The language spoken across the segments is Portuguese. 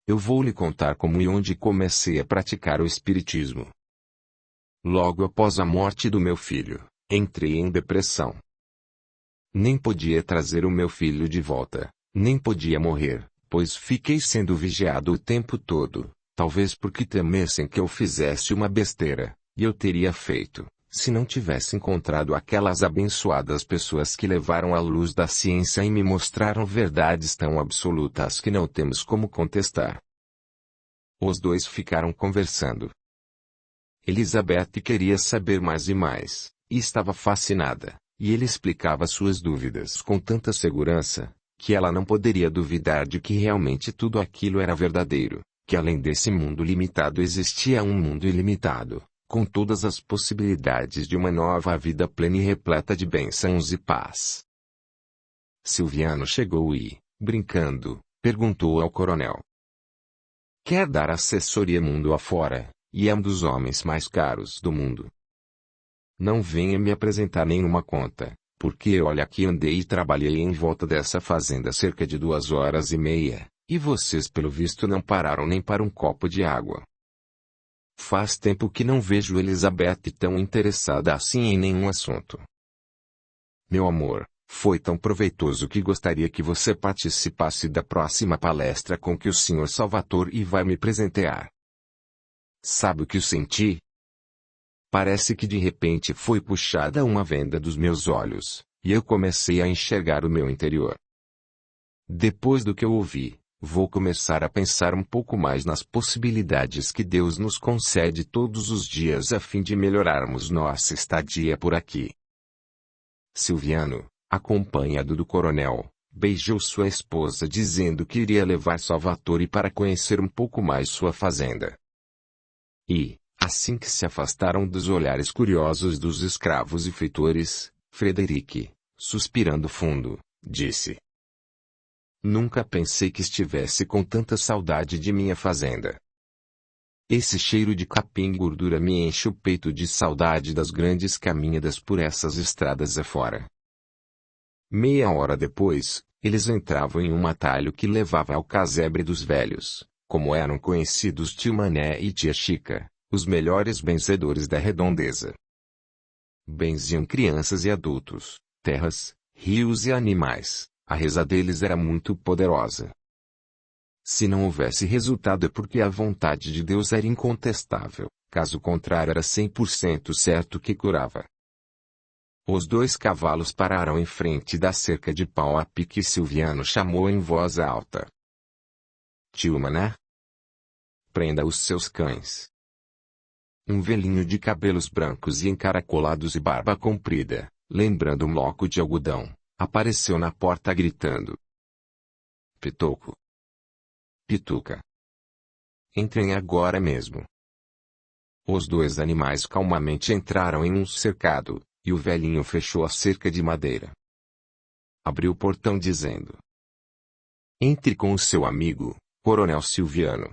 Eu vou lhe contar como e onde comecei a praticar o espiritismo. Logo após a morte do meu filho, entrei em depressão. Nem podia trazer o meu filho de volta, nem podia morrer, pois fiquei sendo vigiado o tempo todo, talvez porque temessem que eu fizesse uma besteira, e eu teria feito, se não tivesse encontrado aquelas abençoadas pessoas que levaram a luz da ciência e me mostraram verdades tão absolutas que não temos como contestar. Os dois ficaram conversando. Elizabeth queria saber mais e mais, e estava fascinada, e ele explicava suas dúvidas com tanta segurança, que ela não poderia duvidar de que realmente tudo aquilo era verdadeiro, que além desse mundo limitado existia um mundo ilimitado, com todas as possibilidades de uma nova vida plena e repleta de bênçãos e paz. Silviano chegou e, brincando, perguntou ao coronel: "Quer dar assessoria mundo afora, e é um dos homens mais caros do mundo. Não venha me apresentar nenhuma conta, porque olha que andei e trabalhei em volta dessa fazenda cerca de 2 horas e meia, e vocês pelo visto não pararam nem para um copo de água. Faz tempo que não vejo Elizabeth tão interessada assim em nenhum assunto. Meu amor, foi tão proveitoso que gostaria que você participasse da próxima palestra com que o Sr. Salvatore vai me presentear. Sabe o que eu senti? Parece que de repente foi puxada uma venda dos meus olhos, e eu comecei a enxergar o meu interior. Depois do que eu ouvi, vou começar a pensar um pouco mais nas possibilidades que Deus nos concede todos os dias a fim de melhorarmos nossa estadia por aqui." Silviano, acompanhado do coronel, beijou sua esposa dizendo que iria levar Salvatore para conhecer um pouco mais sua fazenda. E, assim que se afastaram dos olhares curiosos dos escravos e feitores, Frederic, suspirando fundo, disse: "Nunca pensei que estivesse com tanta saudade de minha fazenda. Esse cheiro de capim e gordura me enche o peito de saudade das grandes caminhadas por essas estradas afora." Meia hora depois, eles entravam em um atalho que levava ao casebre dos velhos, como eram conhecidos tio Mané e tia Chica, os melhores benzedores da redondeza. Benziam crianças e adultos, terras, rios e animais. A reza deles era muito poderosa. Se não houvesse resultado é porque a vontade de Deus era incontestável, caso contrário era 100% certo que curava. Os 2 cavalos pararam em frente da cerca de pau a pique e Silviano chamou em voz alta: "Tio Mané, prenda os seus cães." Um velhinho de cabelos brancos e encaracolados e barba comprida, lembrando um bloco de algodão, apareceu na porta gritando: "Pitoco! Pituca! Entrem agora mesmo." Os 2 animais calmamente entraram em um cercado, e o velhinho fechou a cerca de madeira. Abriu o portão dizendo: "Entre com o seu amigo, Coronel Silviano."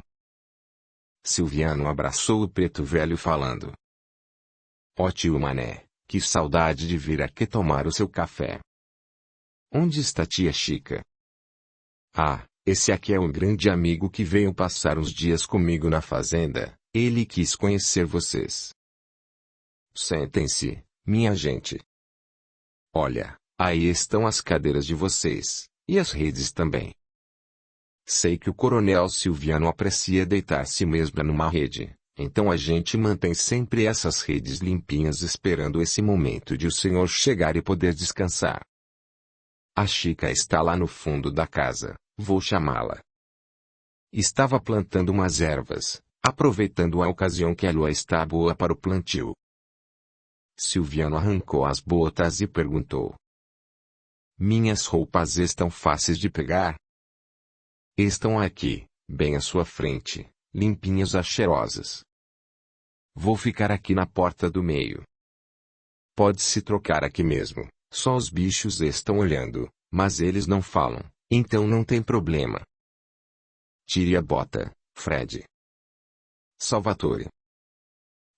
Silviano abraçou o preto velho falando: "Ó tio Mané, que saudade de vir aqui tomar o seu café. Onde está tia Chica?" "Ah, esse aqui é um grande amigo que veio passar uns dias comigo na fazenda, ele quis conhecer vocês." "Sentem-se, minha gente. Olha, aí estão as cadeiras de vocês, e as redes também." Sei que o coronel Silviano aprecia deitar-se mesmo numa rede, então a gente mantém sempre essas redes limpinhas esperando esse momento de o senhor chegar e poder descansar. A Chica está lá no fundo da casa, vou chamá-la. Estava plantando umas ervas, aproveitando a ocasião que a lua está boa para o plantio." Silviano arrancou as botas e perguntou: "Minhas roupas estão fáceis de pegar?" "Estão aqui, bem à sua frente, limpinhas e cheirosas. Vou ficar aqui na porta do meio. Pode-se trocar aqui mesmo, só os bichos estão olhando, mas eles não falam, então não tem problema. Tire a bota, Fred. Salvatore.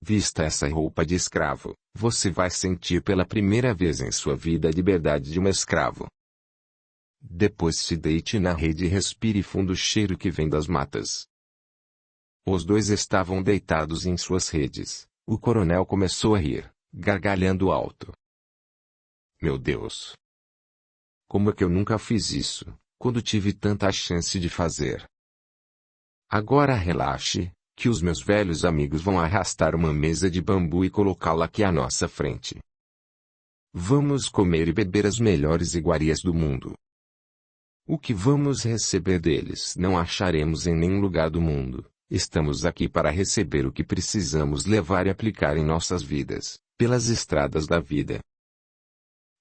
Vista essa roupa de escravo, você vai sentir pela primeira vez em sua vida a liberdade de um escravo." Depois se deite na rede e respire fundo o cheiro que vem das matas. Os dois estavam deitados em suas redes. O coronel começou a rir, gargalhando alto. Meu Deus! Como é que eu nunca fiz isso, quando tive tanta chance de fazer? Agora relaxe, que os meus velhos amigos vão arrastar uma mesa de bambu e colocá-la aqui à nossa frente. Vamos comer e beber as melhores iguarias do mundo. O que vamos receber deles não acharemos em nenhum lugar do mundo. Estamos aqui para receber o que precisamos levar e aplicar em nossas vidas, pelas estradas da vida.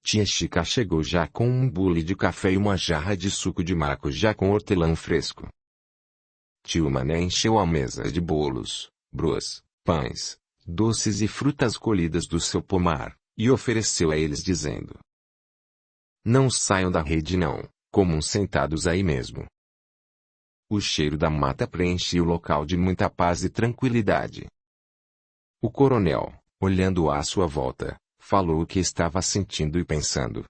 Tia Chica chegou já com um bule de café e uma jarra de suco de maracujá com hortelã fresco. Tio Mané encheu a mesa de bolos, broas, pães, doces e frutas colhidas do seu pomar, e ofereceu a eles dizendo: Não saiam da rede não, comam sentados aí mesmo. O cheiro da mata preenchia o local de muita paz e tranquilidade. O coronel, olhando à sua volta, falou o que estava sentindo e pensando.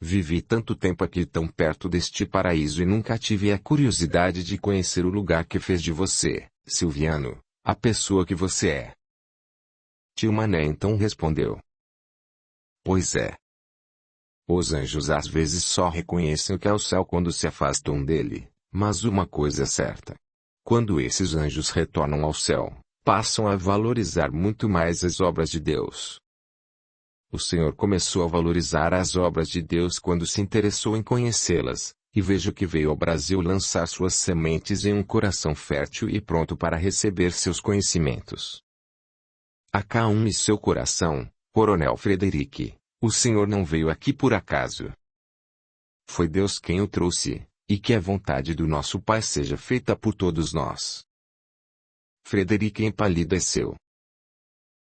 Vivi tanto tempo aqui tão perto deste paraíso e nunca tive a curiosidade de conhecer o lugar que fez de você, Silviano, a pessoa que você é. Tio Mané então respondeu. Pois é. Os anjos às vezes só reconhecem o que é o céu quando se afastam dele. Mas uma coisa é certa. Quando esses anjos retornam ao céu, passam a valorizar muito mais as obras de Deus. O Senhor começou a valorizar as obras de Deus quando se interessou em conhecê-las, e vejo que veio ao Brasil lançar suas sementes em um coração fértil e pronto para receber seus conhecimentos. Acalme seu coração, Coronel Frederic, o Senhor não veio aqui por acaso. Foi Deus quem o trouxe. E que a vontade do nosso Pai seja feita por todos nós. Frederic empalideceu.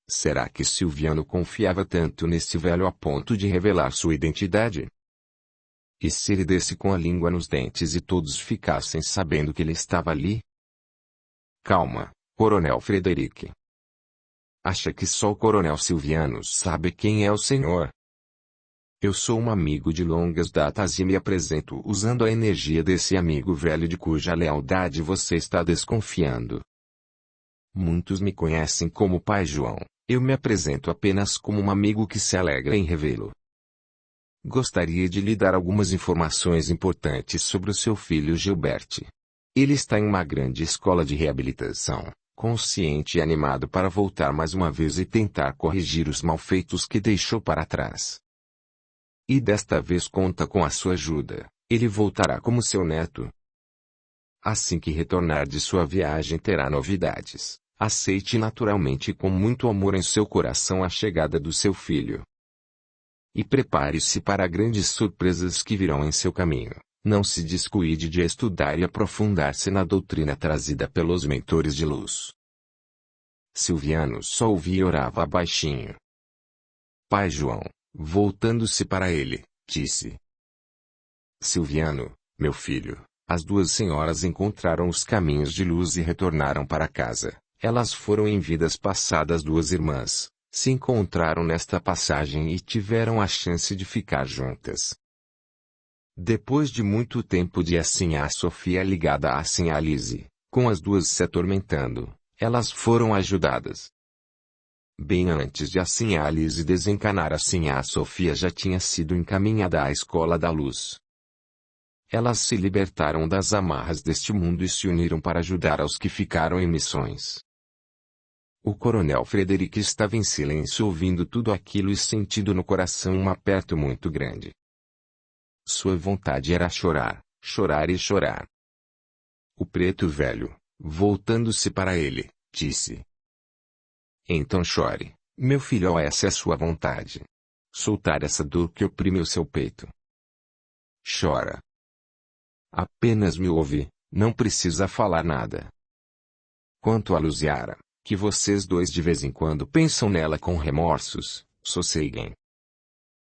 Será que Silviano confiava tanto nesse velho a ponto de revelar sua identidade? E se ele desse com a língua nos dentes e todos ficassem sabendo que ele estava ali? Calma, Coronel Frederic. Acha que só o Coronel Silviano sabe quem é o Senhor? Eu sou um amigo de longas datas e me apresento usando a energia desse amigo velho de cuja lealdade você está desconfiando. Muitos me conhecem como Pai João, eu me apresento apenas como um amigo que se alegra em revê-lo. Gostaria de lhe dar algumas informações importantes sobre o seu filho Gilberte. Ele está em uma grande escola de reabilitação, consciente e animado para voltar mais uma vez e tentar corrigir os malfeitos que deixou para trás. E desta vez conta com a sua ajuda, ele voltará como seu neto. Assim que retornar de sua viagem terá novidades, aceite naturalmente e com muito amor em seu coração a chegada do seu filho. E prepare-se para grandes surpresas que virão em seu caminho, não se descuide de estudar e aprofundar-se na doutrina trazida pelos mentores de luz. Silviano só ouvia e orava baixinho. Pai João, voltando-se para ele, disse. Silviano, meu filho, as duas senhoras encontraram os caminhos de luz e retornaram para casa. Elas foram em vidas passadas duas irmãs, se encontraram nesta passagem e tiveram a chance de ficar juntas. Depois de muito tempo de assim a Sofia ligada a assim a Lise, com as duas se atormentando, elas foram ajudadas. Bem antes de assim a Lise desencanar assim a Sofia já tinha sido encaminhada à escola da luz. Elas se libertaram das amarras deste mundo e se uniram para ajudar aos que ficaram em missões. O coronel Frederic estava em silêncio ouvindo tudo aquilo e sentindo no coração um aperto muito grande. Sua vontade era chorar, chorar e chorar. O preto velho, voltando-se para ele, disse. Então chore, meu filho, essa é sua vontade. Soltar essa dor que oprime o seu peito. Chora. Apenas me ouve, não precisa falar nada. Quanto a Luziara, que vocês dois de vez em quando pensam nela com remorsos, sosseguem.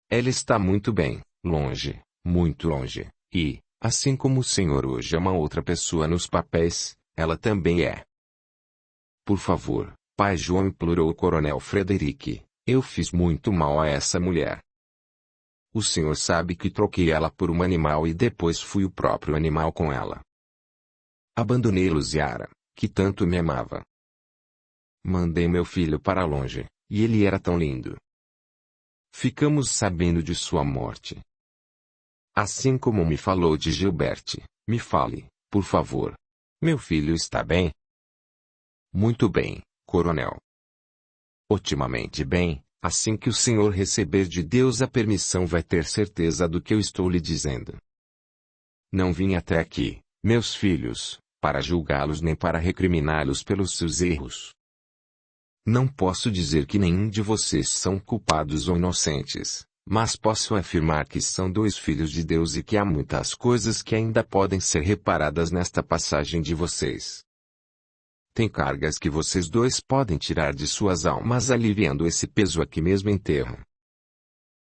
Ela está muito bem, longe, muito longe, e, assim como o Senhor hoje ama outra pessoa nos papéis, ela também é. Por favor, Pai João, implorou o coronel Frederic, eu fiz muito mal a essa mulher. O senhor sabe que troquei ela por um animal e depois fui o próprio animal com ela. Abandonei Luziara, que tanto me amava. Mandei meu filho para longe, e ele era tão lindo. Ficamos sabendo de sua morte. Assim como me falou de Gilberte, me fale, por favor. Meu filho está bem? Muito bem, coronel. Otimamente bem, assim que o senhor receber de Deus a permissão vai ter certeza do que eu estou lhe dizendo. Não vim até aqui, meus filhos, para julgá-los nem para recriminá-los pelos seus erros. Não posso dizer que nenhum de vocês são culpados ou inocentes, mas posso afirmar que são dois filhos de Deus e que há muitas coisas que ainda podem ser reparadas nesta passagem de vocês. Tem cargas que vocês dois podem tirar de suas almas aliviando esse peso aqui mesmo em terra.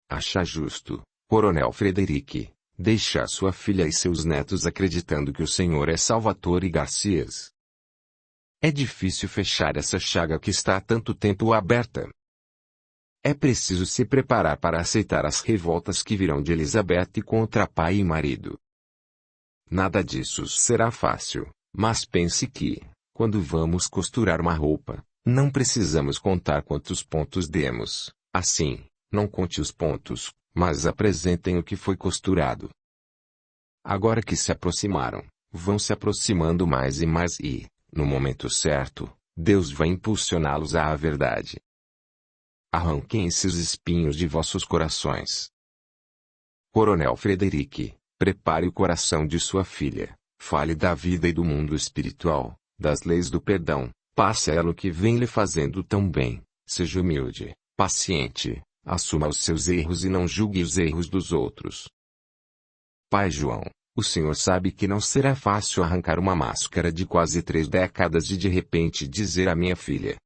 Acha justo, Coronel Frederic, deixar sua filha e seus netos acreditando que o Senhor é Salvatore Garcias. É difícil fechar essa chaga que está há tanto tempo aberta. É preciso se preparar para aceitar as revoltas que virão de Elizabeth contra pai e marido. Nada disso será fácil, mas pense que, quando vamos costurar uma roupa, não precisamos contar quantos pontos demos. Assim, não conte os pontos, mas apresentem o que foi costurado. Agora que se aproximaram, vão se aproximando mais e mais e, no momento certo, Deus vai impulsioná-los à verdade. Arranquem esses espinhos de vossos corações. Coronel Frederic, prepare o coração de sua filha, fale da vida e do mundo espiritual, das leis do perdão, passe a ela o que vem lhe fazendo tão bem, seja humilde, paciente, assuma os seus erros e não julgue os erros dos outros. Pai João, o senhor sabe que não será fácil arrancar uma máscara de quase 3 décadas e de repente dizer à minha filha: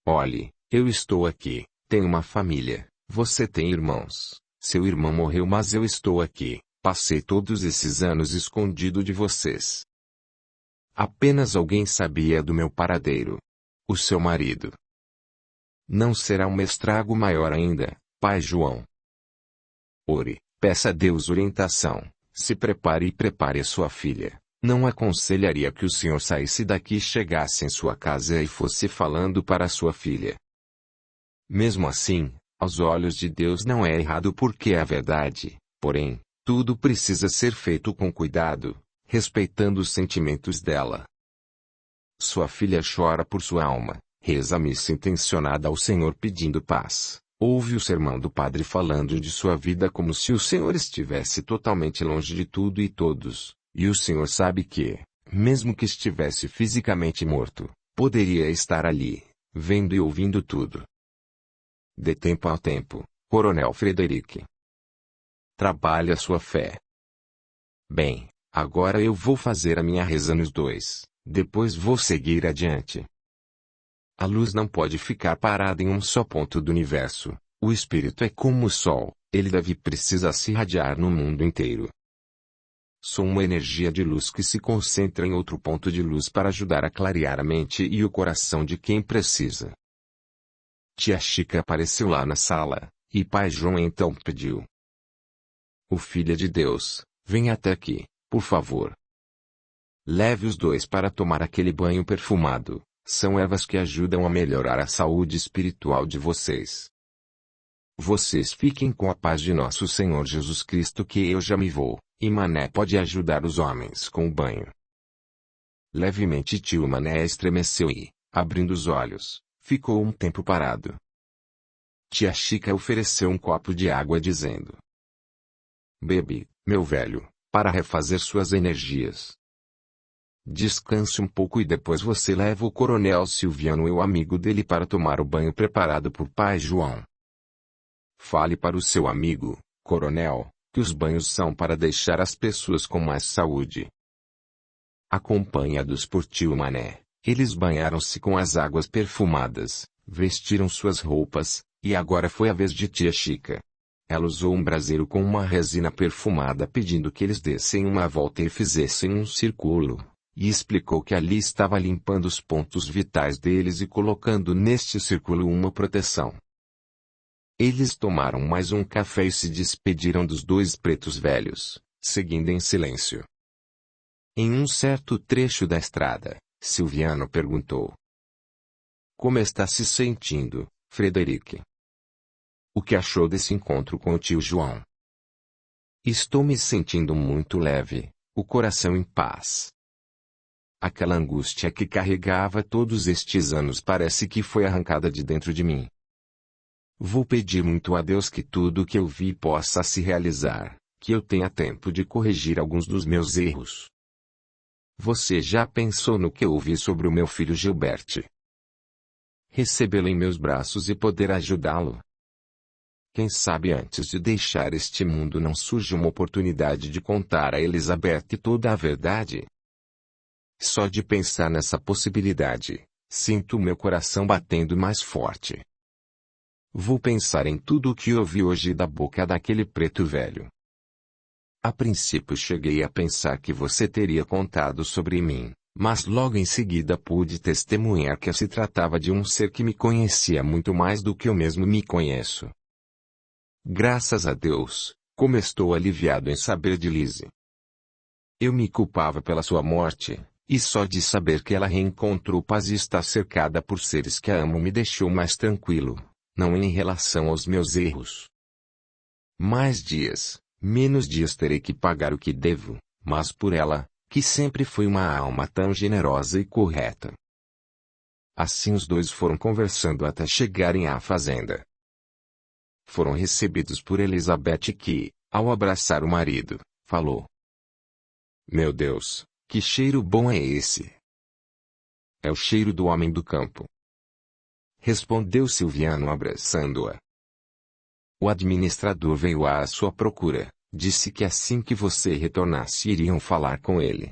olhe, eu estou aqui, tenho uma família, você tem irmãos, seu irmão morreu mas eu estou aqui, passei todos esses anos escondido de vocês. Apenas alguém sabia do meu paradeiro. O seu marido. Não será um estrago maior ainda, pai João. Ore, peça a Deus orientação, se prepare e prepare a sua filha. Não aconselharia que o senhor saísse daqui e chegasse em sua casa e fosse falando para sua filha. Mesmo assim, aos olhos de Deus não é errado porque é a verdade, porém, tudo precisa ser feito com cuidado, respeitando os sentimentos dela. Sua filha chora por sua alma, reza a missa intencionada ao Senhor pedindo paz, ouve o sermão do padre falando de sua vida como se o Senhor estivesse totalmente longe de tudo e todos, e o Senhor sabe que, mesmo que estivesse fisicamente morto, poderia estar ali, vendo e ouvindo tudo. De tempo ao tempo, Coronel Frederic. Trabalhe a sua fé. Bem, agora eu vou fazer a minha reza nos dois, depois vou seguir adiante. A luz não pode ficar parada em um só ponto do universo, o espírito é como o sol, ele precisa se irradiar no mundo inteiro. Sou uma energia de luz que se concentra em outro ponto de luz para ajudar a clarear a mente e o coração de quem precisa. Tia Chica apareceu lá na sala, e pai João então pediu: o Filho de Deus, venha até aqui, por favor. Leve os dois para tomar aquele banho perfumado, são ervas que ajudam a melhorar a saúde espiritual de vocês. Vocês fiquem com a paz de nosso Senhor Jesus Cristo que eu já me vou, e Mané pode ajudar os homens com o banho. Levemente tio Mané estremeceu e, abrindo os olhos, ficou um tempo parado. Tia Chica ofereceu um copo de água dizendo: bebe, meu velho, para refazer suas energias. Descanse um pouco e depois você leva o Coronel Silviano e o amigo dele para tomar o banho preparado por pai João. Fale para o seu amigo, Coronel, que os banhos são para deixar as pessoas com mais saúde. Acompanhados por tio Mané, eles banharam-se com as águas perfumadas, vestiram suas roupas, e agora foi a vez de tia Chica. Ela usou um braseiro com uma resina perfumada pedindo que eles dessem uma volta e fizessem um círculo, e explicou que ali estava limpando os pontos vitais deles e colocando neste círculo uma proteção. Eles tomaram mais um café e se despediram dos dois pretos velhos, seguindo em silêncio. Em um certo trecho da estrada, Silviano perguntou: Como está se sentindo, Frederic? O que achou desse encontro com o tio João? Estou me sentindo muito leve, o coração em paz. Aquela angústia que carregava todos estes anos parece que foi arrancada de dentro de mim. Vou pedir muito a Deus que tudo o que eu vi possa se realizar, que eu tenha tempo de corrigir alguns dos meus erros. Você já pensou no que ouvi sobre o meu filho Gilbert? Recebê-lo em meus braços e poder ajudá-lo? Quem sabe antes de deixar este mundo não surge uma oportunidade de contar a Elizabeth toda a verdade? Só de pensar nessa possibilidade, sinto meu coração batendo mais forte. Vou pensar em tudo o que ouvi hoje da boca daquele preto velho. A princípio cheguei a pensar que você teria contado sobre mim, mas logo em seguida pude testemunhar que se tratava de um ser que me conhecia muito mais do que eu mesmo me conheço. Graças a Deus, como estou aliviado em saber de Lizzie. Eu me culpava pela sua morte, e só de saber que ela reencontrou paz e está cercada por seres que a amam me deixou mais tranquilo, não em relação aos meus erros. Mais dias, menos dias terei que pagar o que devo, mas por ela, que sempre foi uma alma tão generosa e correta. Assim os dois foram conversando até chegarem à fazenda. Foram recebidos por Elizabeth que, ao abraçar o marido, falou: Meu Deus, que cheiro bom é esse? É o cheiro do homem do campo. Respondeu Silviano abraçando-a. O administrador veio à sua procura, disse que assim que você retornasse iriam falar com ele.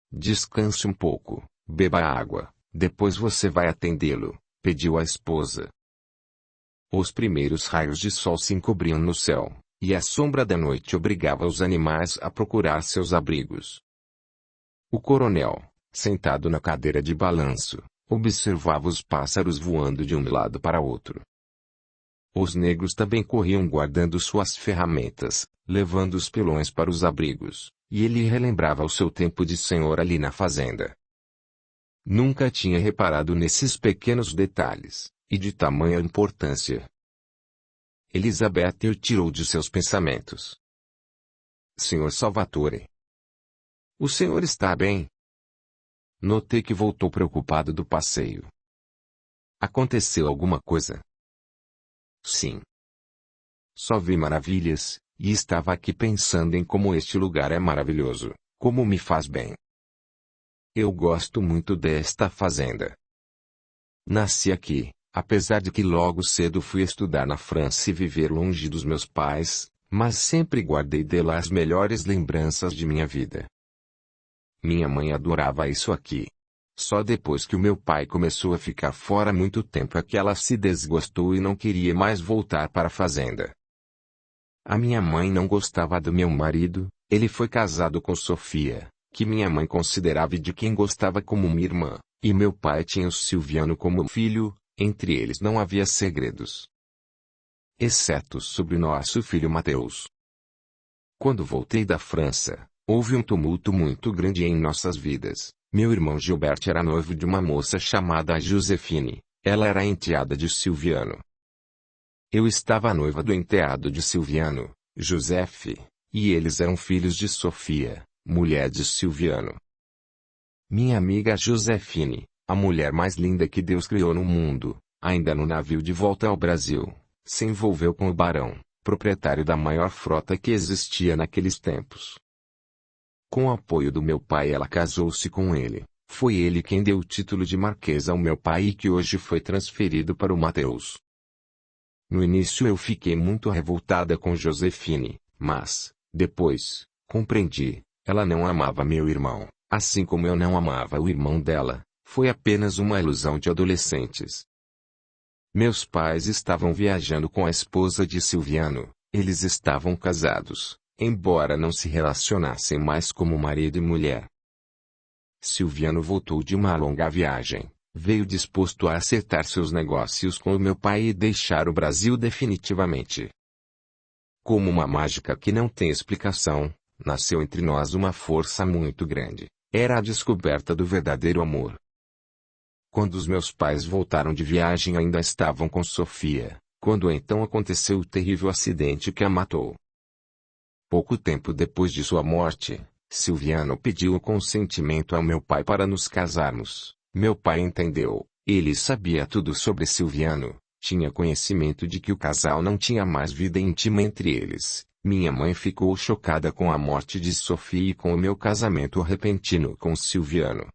Descanse um pouco, beba água, depois você vai atendê-lo, pediu a esposa. Os primeiros raios de sol se encobriam no céu, e a sombra da noite obrigava os animais a procurar seus abrigos. O coronel, sentado na cadeira de balanço, observava os pássaros voando de um lado para outro. Os negros também corriam guardando suas ferramentas, levando os pilões para os abrigos, e ele relembrava o seu tempo de senhor ali na fazenda. Nunca tinha reparado nesses pequenos detalhes, e de tamanha importância. Elizabeth o tirou de seus pensamentos. Senhor Salvatore. O senhor está bem? Notei que voltou preocupado do passeio. Aconteceu alguma coisa? Sim. Só vi maravilhas, e estava aqui pensando em como este lugar é maravilhoso, como me faz bem. Eu gosto muito desta fazenda. Nasci aqui, apesar de que logo cedo fui estudar na França e viver longe dos meus pais, mas sempre guardei de lá as melhores lembranças de minha vida. Minha mãe adorava isso aqui. Só depois que o meu pai começou a ficar fora há muito tempo é que ela se desgostou e não queria mais voltar para a fazenda. A minha mãe não gostava do meu marido, ele foi casado com Sofia, que minha mãe considerava e de quem gostava como uma irmã, e meu pai tinha o Silviano como filho, entre eles não havia segredos. Exceto sobre nosso filho Mateus. Quando voltei da França, houve um tumulto muito grande em nossas vidas. Meu irmão Gilbert era noivo de uma moça chamada Josefine, ela era a enteada de Silviano. Eu estava noiva do enteado de Silviano, Joseph, e eles eram filhos de Sofia, mulher de Silviano. Minha amiga Josefine, a mulher mais linda que Deus criou no mundo, ainda no navio de volta ao Brasil, se envolveu com o barão, proprietário da maior frota que existia naqueles tempos. Com o apoio do meu pai ela casou-se com ele. Foi ele quem deu o título de marquesa ao meu pai e que hoje foi transferido para o Mateus. No início eu fiquei muito revoltada com Josefine, mas, depois, compreendi, ela não amava meu irmão, assim como eu não amava o irmão dela, foi apenas uma ilusão de adolescentes. Meus pais estavam viajando com a esposa de Silviano, eles estavam casados, embora não se relacionassem mais como marido e mulher. Silviano voltou de uma longa viagem, Veio disposto a acertar seus negócios com o meu pai e deixar o Brasil definitivamente. Como uma mágica que não tem explicação, nasceu entre nós uma força muito grande. Era a descoberta do verdadeiro amor. Quando os meus pais voltaram de viagem ainda estavam com Sofia, quando então aconteceu o terrível acidente que a matou. Pouco tempo depois de sua morte, Silviano pediu o consentimento ao meu pai para nos casarmos. Meu pai entendeu. Ele sabia tudo sobre Silviano, tinha conhecimento de que o casal não tinha mais vida íntima entre eles. Minha mãe ficou chocada com a morte de Sofia e com o meu casamento repentino com Silviano.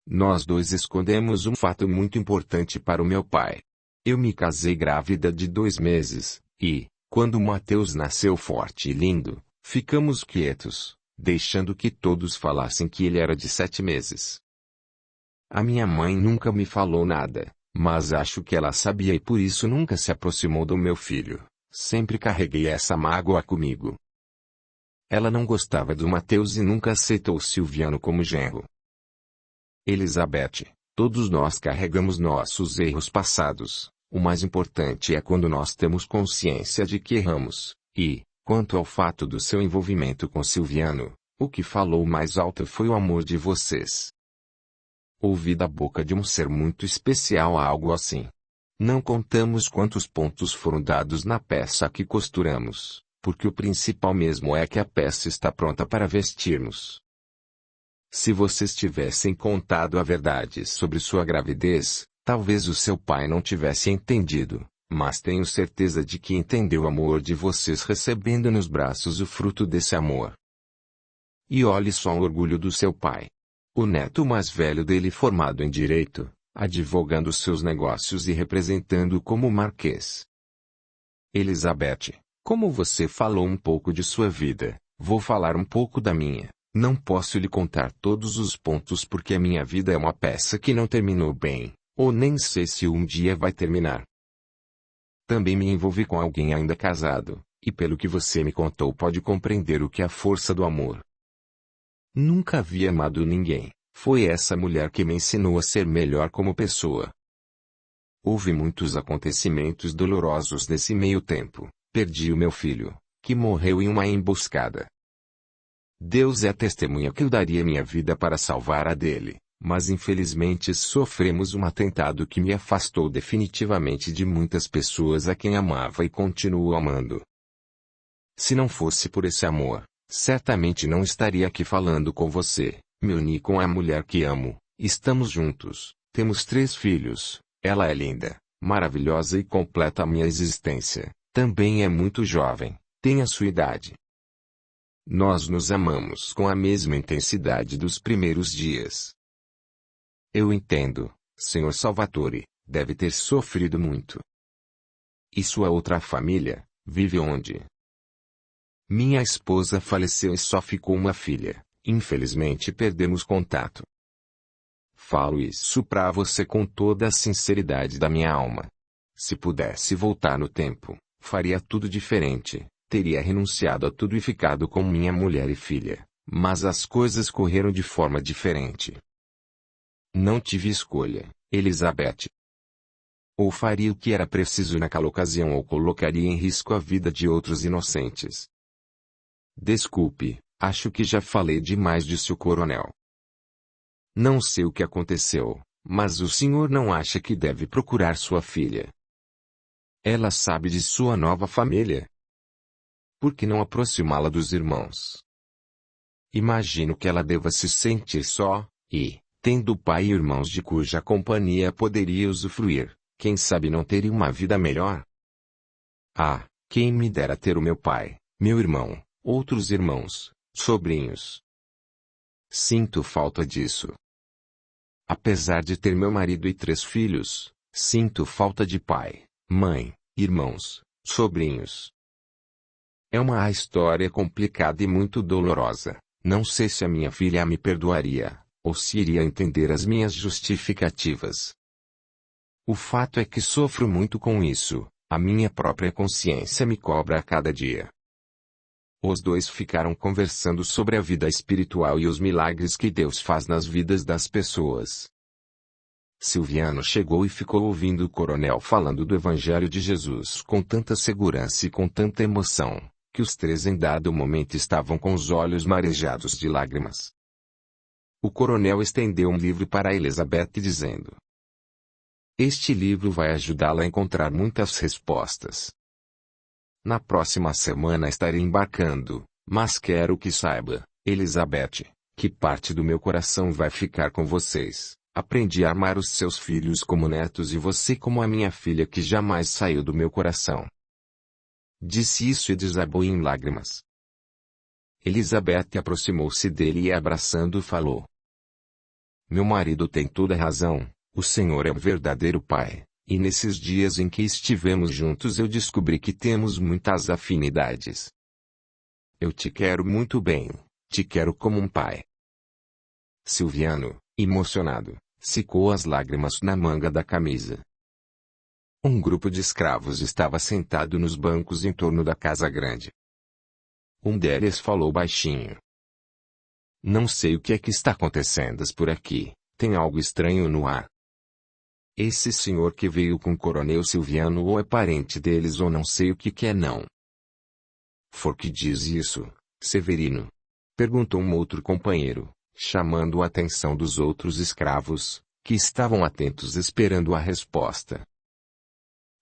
Nós dois escondemos um fato muito importante para o meu pai. Eu me casei grávida de 2 meses, e, quando Mateus nasceu forte e lindo, ficamos quietos, deixando que todos falassem que ele era de 7 meses. A minha mãe nunca me falou nada, mas acho que ela sabia e por isso nunca se aproximou do meu filho. Sempre carreguei essa mágoa comigo. Ela não gostava do Mateus e nunca aceitou Silviano como genro. Elizabeth, todos nós carregamos nossos erros passados. O mais importante é quando nós temos consciência de que erramos. E, quanto ao fato do seu envolvimento com Silviano, o que falou mais alto foi o amor de vocês. Ouvi da boca de um ser muito especial algo assim. Não contamos quantos pontos foram dados na peça que costuramos, porque o principal mesmo é que a peça está pronta para vestirmos. Se vocês tivessem contado a verdade sobre sua gravidez, talvez o seu pai não tivesse entendido, mas tenho certeza de que entendeu o amor de vocês recebendo nos braços o fruto desse amor. E olhe só o orgulho do seu pai. O neto mais velho dele formado em direito, advogando seus negócios e representando-o como marquês. Elizabeth, como você falou um pouco de sua vida, vou falar um pouco da minha. Não posso lhe contar todos os pontos porque a minha vida é uma peça que não terminou bem, ou nem sei se um dia vai terminar. Também me envolvi com alguém ainda casado, e pelo que você me contou pode compreender o que é a força do amor. Nunca havia amado ninguém. Foi essa mulher que me ensinou a ser melhor como pessoa. Houve muitos acontecimentos dolorosos nesse meio tempo. Perdi o meu filho, que morreu em uma emboscada. Deus é a testemunha que eu daria minha vida para salvar a dele, mas infelizmente sofremos um atentado que me afastou definitivamente de muitas pessoas a quem amava e continuo amando. Se não fosse por esse amor, certamente não estaria aqui falando com você. Me uni com a mulher que amo, estamos juntos, temos 3 filhos, ela é linda, maravilhosa e completa a minha existência, também é muito jovem, tem a sua idade. Nós nos amamos com a mesma intensidade dos primeiros dias. Eu entendo, Sr. Salvatore, deve ter sofrido muito. E sua outra família, vive onde? Minha esposa faleceu e só ficou uma filha. Infelizmente perdemos contato. Falo isso para você com toda a sinceridade da minha alma. Se pudesse voltar no tempo, faria tudo diferente, teria renunciado a tudo e ficado com minha mulher e filha, mas as coisas correram de forma diferente. Não tive escolha, Elizabeth. Ou faria o que era preciso naquela ocasião ou colocaria em risco a vida de outros inocentes. Desculpe. Acho que já falei demais, disse o coronel. Não sei o que aconteceu, mas o senhor não acha que deve procurar sua filha? Ela sabe de sua nova família. Por que não aproximá-la dos irmãos? Imagino que ela deva se sentir só, e, tendo pai e irmãos de cuja companhia poderia usufruir, quem sabe não teria uma vida melhor? Ah, quem me dera ter o meu pai, meu irmão, outros irmãos, sobrinhos. Sinto falta disso. Apesar de ter meu marido e 3 filhos, sinto falta de pai, mãe, irmãos, sobrinhos. É uma história complicada e muito dolorosa. Não sei se a minha filha me perdoaria, ou se iria entender as minhas justificativas. O fato é que sofro muito com isso, a minha própria consciência me cobra a cada dia. Os dois ficaram conversando sobre a vida espiritual e os milagres que Deus faz nas vidas das pessoas. Silviano chegou e ficou ouvindo o coronel falando do Evangelho de Jesus com tanta segurança e com tanta emoção, que os três em dado momento estavam com os olhos marejados de lágrimas. O coronel estendeu um livro para Elizabeth dizendo: "Este livro vai ajudá-la a encontrar muitas respostas. Na próxima semana estarei embarcando, mas quero que saiba, Elizabeth, que parte do meu coração vai ficar com vocês. Aprendi a amar os seus filhos como netos e você como a minha filha que jamais saiu do meu coração." Disse isso e desabou em lágrimas. Elizabeth aproximou-se dele e abraçando falou: "Meu marido tem toda a razão, o Senhor é o verdadeiro Pai, e nesses dias em que estivemos juntos eu descobri que temos muitas afinidades. Eu te quero muito bem, te quero como um pai." Silviano, emocionado, secou as lágrimas na manga da camisa. Um grupo de escravos estava sentado nos bancos em torno da casa grande. Um deles falou baixinho: "Não sei o que é que está acontecendo por aqui, tem algo estranho no ar. Esse senhor que veio com o coronel Silviano ou é parente deles ou não sei o que é não." "For que diz isso, Severino?" perguntou um outro companheiro, chamando a atenção dos outros escravos, que estavam atentos esperando a resposta.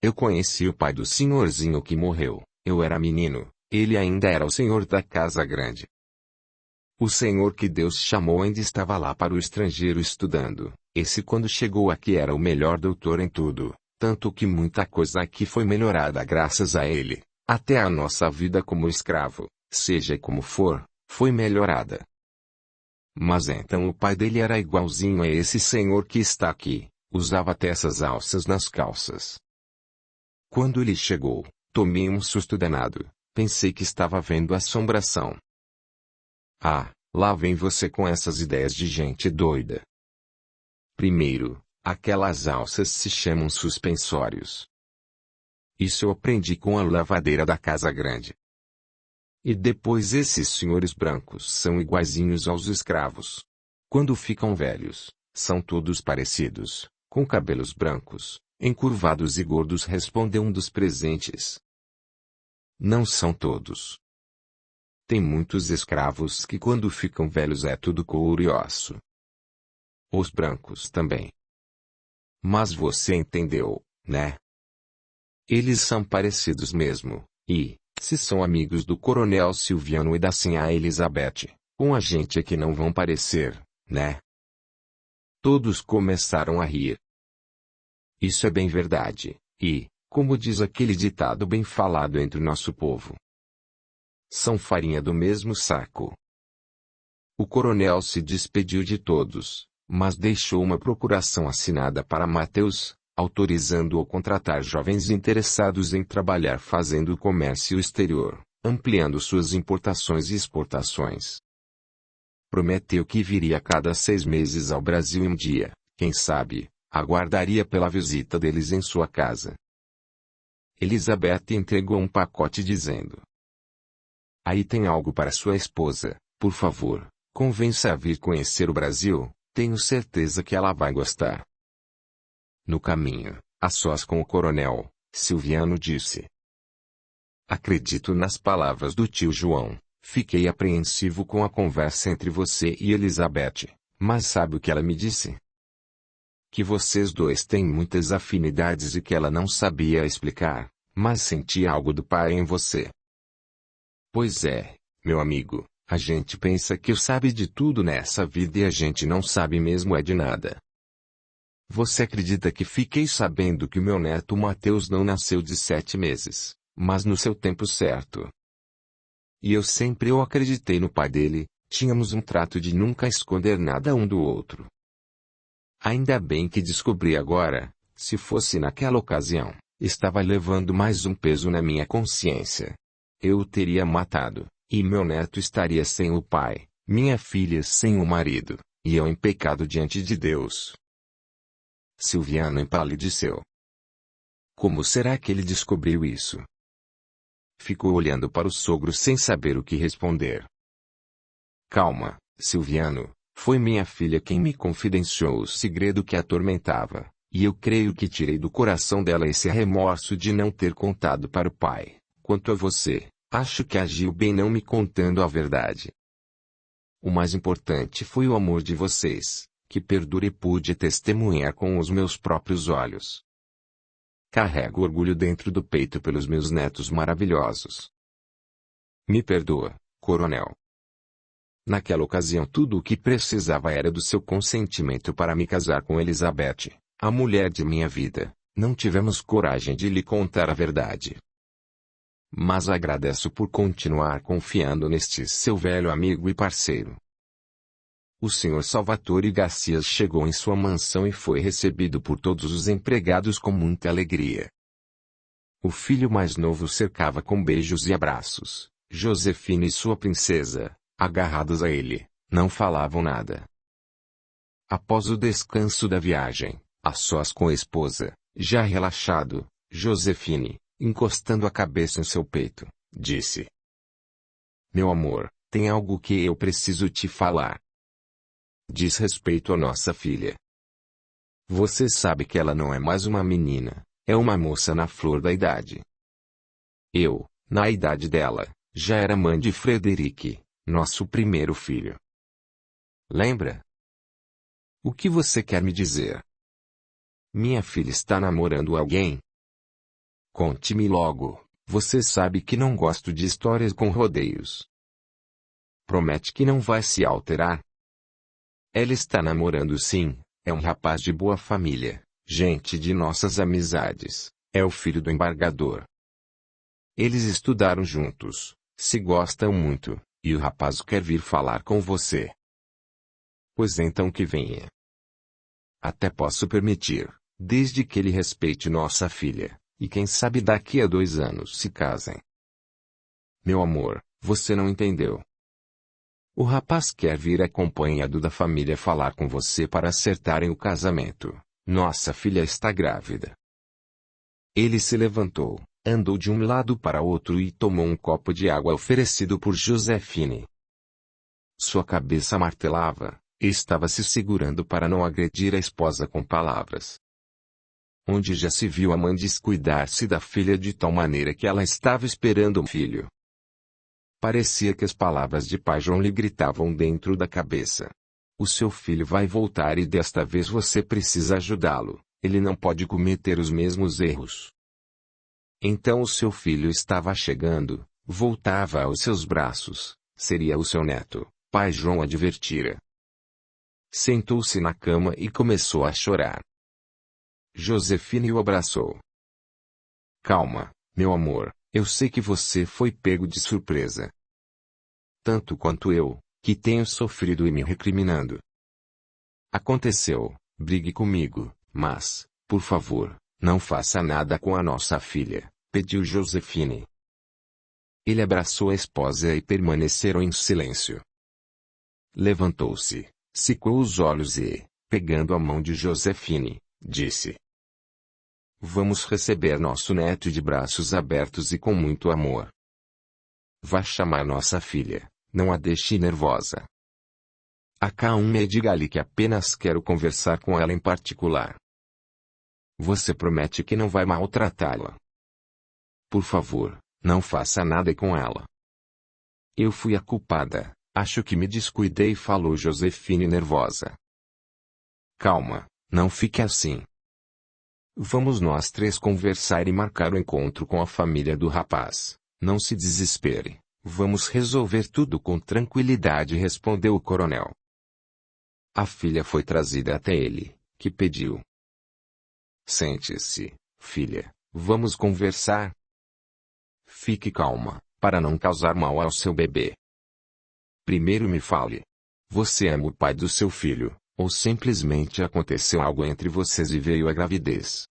"Eu conheci o pai do senhorzinho que morreu, eu era menino, ele ainda era o senhor da casa grande. O senhor que Deus chamou ainda estava lá para o estrangeiro estudando, esse quando chegou aqui era o melhor doutor em tudo, tanto que muita coisa aqui foi melhorada graças a ele, até a nossa vida como escravo, seja como for, foi melhorada. Mas então o pai dele era igualzinho a esse senhor que está aqui, usava até essas alças nas calças. Quando ele chegou, tomei um susto danado, pensei que estava vendo assombração." "Ah, lá vem você com essas ideias de gente doida. Primeiro, aquelas alças se chamam suspensórios. Isso eu aprendi com a lavadeira da casa grande. E depois esses senhores brancos são iguaizinhos aos escravos. Quando ficam velhos, são todos parecidos, com cabelos brancos, encurvados e gordos", respondeu um dos presentes. "Não são todos. Tem muitos escravos que quando ficam velhos é tudo couro e osso. Os brancos também. Mas você entendeu, né? Eles são parecidos mesmo, e, se são amigos do coronel Silviano e da sinhá Elizabeth, com a gente é que não vão parecer, né?" Todos começaram a rir. Isso é bem verdade, e, como diz aquele ditado bem falado entre o nosso povo, são farinha do mesmo saco. O coronel se despediu de todos, mas deixou uma procuração assinada para Mateus, autorizando-o a contratar jovens interessados em trabalhar fazendo comércio exterior, ampliando suas importações e exportações. Prometeu que viria a cada 6 meses ao Brasil e um dia, quem sabe, aguardaria pela visita deles em sua casa. Elizabeth entregou um pacote dizendo: "Aí tem algo para sua esposa, por favor, convença-a a vir conhecer o Brasil, tenho certeza que ela vai gostar." No caminho, a sós com o coronel, Silviano disse: "Acredito nas palavras do tio João, fiquei apreensivo com a conversa entre você e Elizabeth, mas sabe o que ela me disse? Que vocês dois têm muitas afinidades e que ela não sabia explicar, mas sentia algo do pai em você." "Pois é, meu amigo, a gente pensa que sabe de tudo nessa vida e a gente não sabe mesmo é de nada. Você acredita que fiquei sabendo que o meu neto Mateus não nasceu de 7 meses, mas no seu tempo certo. E eu sempre acreditei no pai dele, tínhamos um trato de nunca esconder nada um do outro. Ainda bem que descobri agora, se fosse naquela ocasião, estava levando mais um peso na minha consciência. Eu o teria matado, e meu neto estaria sem o pai, minha filha sem o marido, e eu em pecado diante de Deus." Silviano empalideceu. Como será que ele descobriu isso? Ficou olhando para o sogro sem saber o que responder. "Calma, Silviano, Foi minha filha quem me confidenciou o segredo que a atormentava, e eu creio que tirei do coração dela esse remorso de não ter contado para o pai. Quanto a você, acho que agiu bem não me contando a verdade. O mais importante foi o amor de vocês, que perdura e pude testemunhar com os meus próprios olhos. Carrego orgulho dentro do peito pelos meus netos maravilhosos. Me perdoa, coronel. Naquela ocasião tudo o que precisava era do seu consentimento para me casar com Elizabeth, a mulher de minha vida. Não tivemos coragem de lhe contar a verdade. Mas agradeço por continuar confiando neste seu velho amigo e parceiro. O Sr. Salvatore Garcia chegou em sua mansão e foi recebido por todos os empregados com muita alegria. O filho mais novo cercava com beijos e abraços. Josefina e sua princesa, agarrados a ele, não falavam nada. Após o descanso da viagem, a sós com a esposa, já relaxado, Josefine, encostando a cabeça em seu peito, disse: Meu amor, tem algo que eu preciso te falar. Diz respeito à nossa filha. Você sabe que ela não é mais uma menina, é uma moça na flor da idade. Eu, na idade dela, já era mãe de Frederic, nosso primeiro filho. Lembra? O que você quer me dizer? Minha filha está namorando alguém? Conte-me logo, você sabe que não gosto de histórias com rodeios. Promete que não vai se alterar? Ela está namorando sim, é um rapaz de boa família, gente de nossas amizades, é o filho do embargador. Eles estudaram juntos, se gostam muito, e o rapaz quer vir falar com você. Pois então que venha. Até posso permitir, desde que ele respeite nossa filha, e quem sabe daqui a 2 anos se casem. Meu amor, você não entendeu. O rapaz quer vir acompanhado da família falar com você para acertarem o casamento. Nossa filha está grávida. Ele se levantou, andou de um lado para outro e tomou um copo de água oferecido por Josefine. Sua cabeça martelava, e estava se segurando para não agredir a esposa com palavras. Onde já se viu a mãe descuidar-se da filha de tal maneira que ela estava esperando um filho. Parecia que as palavras de pai João lhe gritavam dentro da cabeça. O seu filho vai voltar e desta vez você precisa ajudá-lo, ele não pode cometer os mesmos erros. Então o seu filho estava chegando, voltava aos seus braços, seria o seu neto, pai João advertira. Sentou-se na cama e começou a chorar. Josefine o abraçou. Calma, meu amor, eu sei que você foi pego de surpresa. Tanto quanto eu, que tenho sofrido e me recriminando. Aconteceu, brigue comigo, mas, por favor, não faça nada com a nossa filha, pediu Josefine. Ele abraçou a esposa e permaneceram em silêncio. Levantou-se, secou os olhos e, pegando a mão de Josefine, disse: Vamos receber nosso neto de braços abertos e com muito amor. Vá chamar nossa filha, não a deixe nervosa. Acalme e diga-lhe que apenas quero conversar com ela em particular. Você promete que não vai maltratá-la? Por favor, não faça nada com ela. Eu fui a culpada, acho que me descuidei, falou Josefine nervosa. Calma, não fique assim. Vamos nós 3 conversar e marcar o encontro com a família do rapaz. Não se desespere, vamos resolver tudo com tranquilidade, respondeu o coronel. A filha foi trazida até ele, que pediu: Sente-se, filha, vamos conversar. Fique calma, para não causar mal ao seu bebê. Primeiro me fale. Você ama o pai do seu filho? Ou simplesmente aconteceu algo entre vocês e veio a gravidez?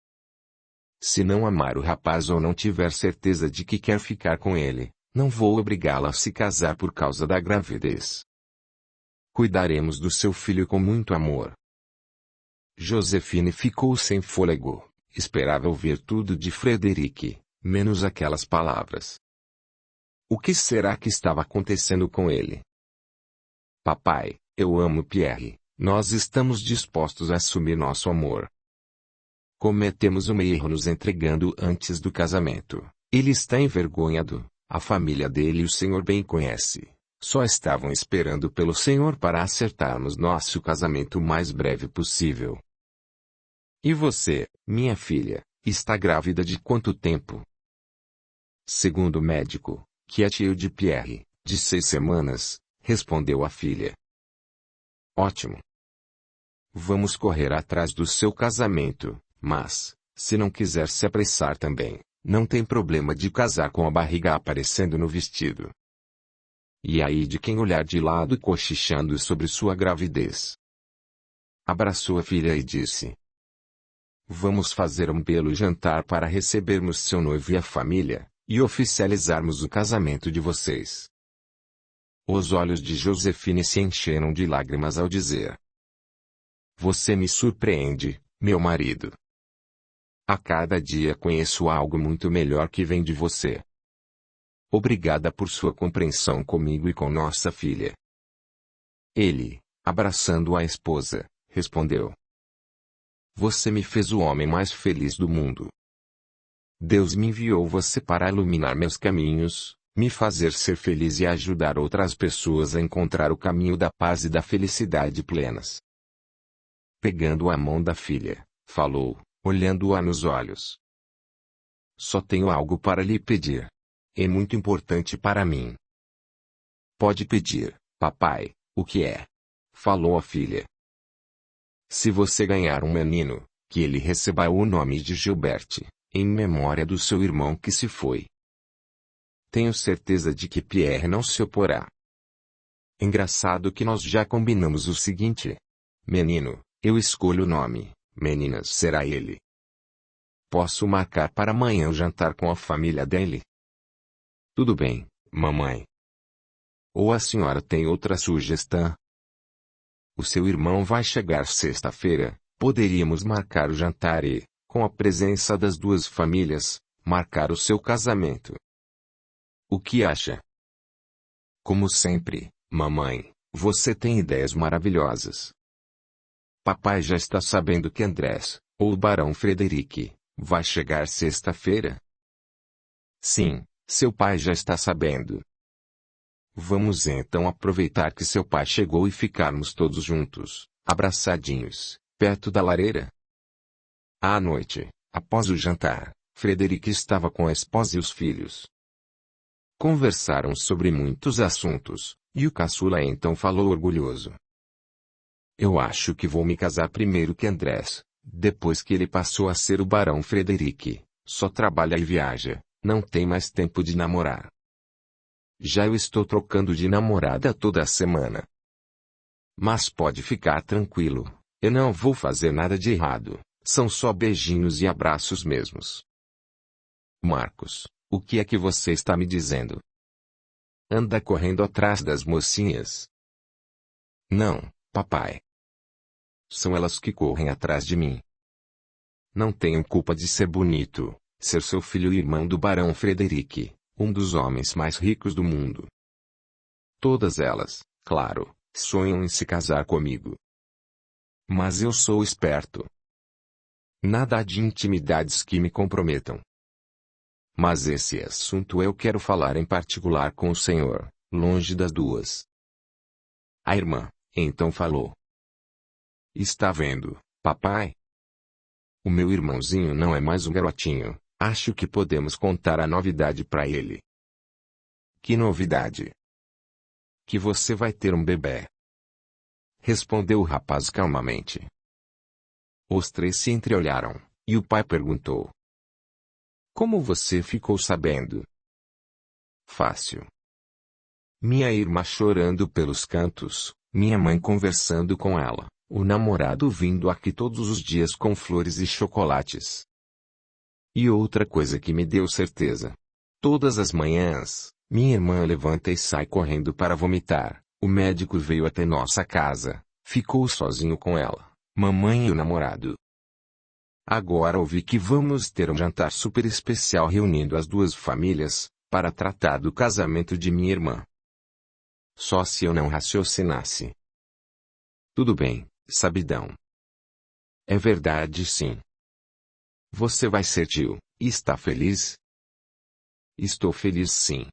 Se não amar o rapaz ou não tiver certeza de que quer ficar com ele, não vou obrigá-la a se casar por causa da gravidez. Cuidaremos do seu filho com muito amor. Josefine ficou sem fôlego, esperava ouvir tudo de Frederic, menos aquelas palavras. O que será que estava acontecendo com ele? Papai, Eu amo Pierre, nós estamos dispostos a assumir nosso amor. Cometemos um erro nos entregando antes do casamento. Ele está envergonhado, a família dele o Senhor bem conhece. Só estavam esperando pelo Senhor para acertarmos nosso casamento o mais breve possível. E você, minha filha, está grávida de quanto tempo? Segundo o médico, que é tio de Pierre, de 6 semanas, respondeu a filha. Ótimo. Vamos correr atrás do seu casamento, mas, se não quiser se apressar também, não tem problema de casar com a barriga aparecendo no vestido. E aí de quem olhar de lado cochichando sobre sua gravidez. Abraçou a filha e disse: Vamos fazer um belo jantar para recebermos seu noivo e a família, e oficializarmos o casamento de vocês. Os olhos de Josefine se encheram de lágrimas ao dizer: Você me surpreende, meu marido. A cada dia conheço algo muito melhor que vem de você. Obrigada por sua compreensão comigo e com nossa filha. Ele, abraçando a esposa, respondeu: Você me fez o homem mais feliz do mundo. Deus me enviou você para iluminar meus caminhos, me fazer ser feliz e ajudar outras pessoas a encontrar o caminho da paz e da felicidade plenas. Pegando a mão da filha, falou, olhando-a nos olhos: Só tenho algo para lhe pedir. É muito importante para mim. Pode pedir, papai, o que é? Falou a filha. Se você ganhar um menino, que ele receba o nome de Gilbert, em memória do seu irmão que se foi. Tenho certeza de que Pierre não se oporá. Engraçado que nós já combinamos o seguinte. Menino, eu escolho o nome, meninas será ele. Posso marcar para amanhã o jantar com a família dele? Tudo bem, mamãe. Ou a senhora tem outra sugestão? O seu irmão vai chegar sexta-feira, poderíamos marcar o jantar e, com a presença das duas famílias, marcar o seu casamento. O que acha? Como sempre, mamãe, você tem ideias maravilhosas. Papai já está sabendo que Andrés, ou o Barão Frederic, vai chegar sexta-feira? Sim, seu pai já está sabendo. Vamos então aproveitar que seu pai chegou e ficarmos todos juntos, abraçadinhos, perto da lareira. À noite, após o jantar, Frederic estava com a esposa e os filhos. Conversaram sobre muitos assuntos, e o caçula então falou orgulhoso. Eu acho que vou me casar primeiro que Andrés, depois que ele passou a ser o Barão Frederic, só trabalha e viaja, não tem mais tempo de namorar. Já eu estou trocando de namorada toda semana. Mas pode ficar tranquilo, eu não vou fazer nada de errado, são só beijinhos e abraços mesmos. Marcos, o que é que você está me dizendo? Anda correndo atrás das mocinhas? Não, papai. São elas que correm atrás de mim. Não tenho culpa de ser bonito, ser seu filho e irmão do Barão Frederic, um dos homens mais ricos do mundo. Todas elas, claro, sonham em se casar comigo. Mas eu sou esperto. Nada de intimidades que me comprometam. Mas esse assunto eu quero falar em particular com o senhor, longe das duas. A irmã, então falou. Está vendo, papai? O meu irmãozinho não é mais um garotinho, acho que podemos contar a novidade para ele. Que novidade? Que você vai ter um bebê. Respondeu o rapaz calmamente. Os três se entreolharam, e o pai perguntou. Como você ficou sabendo? Fácil. Minha irmã chorando pelos cantos, minha mãe conversando com ela, o namorado vindo aqui todos os dias com flores e chocolates. E outra coisa que me deu certeza. Todas as manhãs, minha irmã levanta e sai correndo para vomitar, o médico veio até nossa casa, ficou sozinho com ela, mamãe e o namorado. Agora ouvi que vamos ter um jantar super especial reunindo as duas famílias, para tratar do casamento de minha irmã. Só se eu não raciocinasse. Tudo bem, sabidão. É verdade, sim. Você vai ser tio, e está feliz? Estou feliz, sim.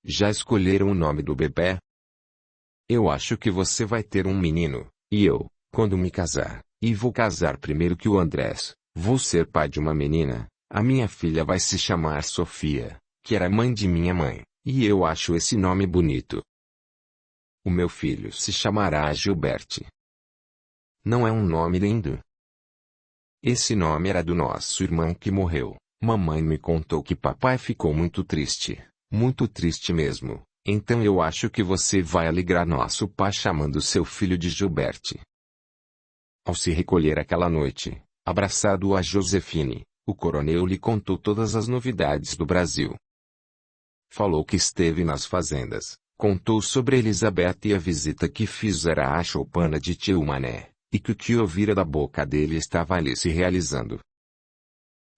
Já escolheram o nome do bebê? Eu acho que você vai ter um menino, e eu, quando me casar, e vou casar primeiro que o Andrés, vou ser pai de uma menina. A minha filha vai se chamar Sofia, que era mãe de minha mãe, e eu acho esse nome bonito. O meu filho se chamará Gilberte. Não é um nome lindo? Esse nome era do nosso irmão que morreu. Mamãe me contou que papai ficou muito triste mesmo. Então eu acho que você vai alegrar nosso pai chamando seu filho de Gilberte. Ao se recolher aquela noite, abraçado a Josefine, o coronel lhe contou todas as novidades do Brasil. Falou que esteve nas fazendas, contou sobre Elizabeth e a visita que fizera à choupana de tio Mané, e que o que ouvira da boca dele estava ali se realizando.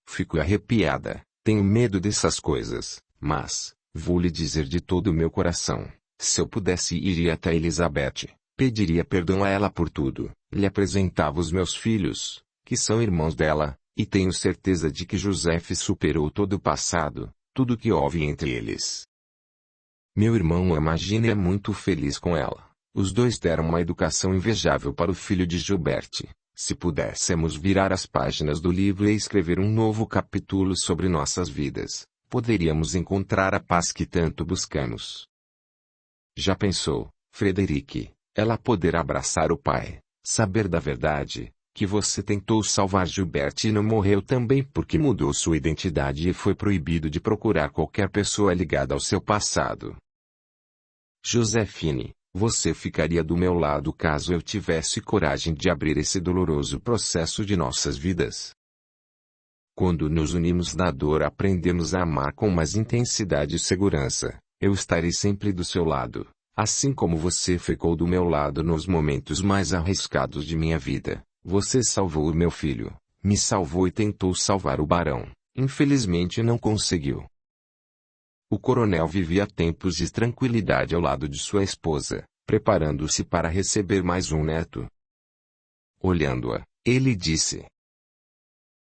Fico arrepiada, tenho medo dessas coisas, mas, vou lhe dizer de todo o meu coração, se eu pudesse iria até Elizabeth, pediria perdão a ela por tudo, lhe apresentava os meus filhos, que são irmãos dela, e tenho certeza de que Joseph superou todo o passado, tudo que houve entre eles. Meu irmão ama a Gina e é muito feliz com ela. Os dois deram uma educação invejável para o filho de Gilberte. Se pudéssemos virar as páginas do livro e escrever um novo capítulo sobre nossas vidas, poderíamos encontrar a paz que tanto buscamos. Já pensou, Frederic, ela poder abraçar o pai, saber da verdade, que você tentou salvar Gilberte e não morreu também porque mudou sua identidade e foi proibido de procurar qualquer pessoa ligada ao seu passado. Josefine, você ficaria do meu lado caso eu tivesse coragem de abrir esse doloroso processo de nossas vidas? Quando nos unimos na dor aprendemos a amar com mais intensidade e segurança. Eu estarei sempre do seu lado, assim como você ficou do meu lado nos momentos mais arriscados de minha vida. Você salvou o meu filho, me salvou e tentou salvar o barão. Infelizmente não conseguiu. O coronel vivia tempos de tranquilidade ao lado de sua esposa, preparando-se para receber mais um neto. Olhando-a, ele disse: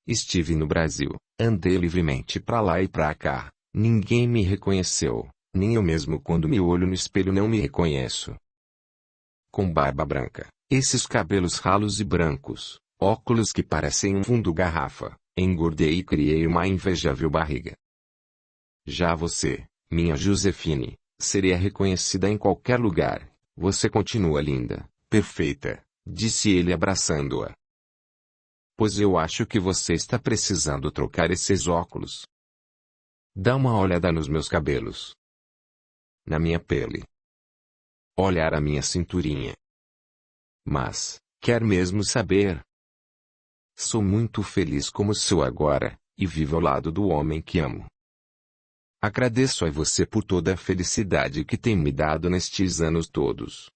Estive no Brasil, andei livremente para lá e para cá, ninguém me reconheceu, nem eu mesmo quando me olho no espelho não me reconheço. Com barba branca, esses cabelos ralos e brancos, óculos que parecem um fundo garrafa, engordei e criei uma invejável barriga. Já você, minha Josefine, seria reconhecida em qualquer lugar. Você continua linda, perfeita, disse ele abraçando-a. Pois eu acho que você está precisando trocar esses óculos. Dá uma olhada nos meus cabelos. Na minha pele. Olhar a minha cinturinha. Mas, quer mesmo saber? Sou muito feliz como sou agora, e vivo ao lado do homem que amo. Agradeço a você por toda a felicidade que tem me dado nestes anos todos.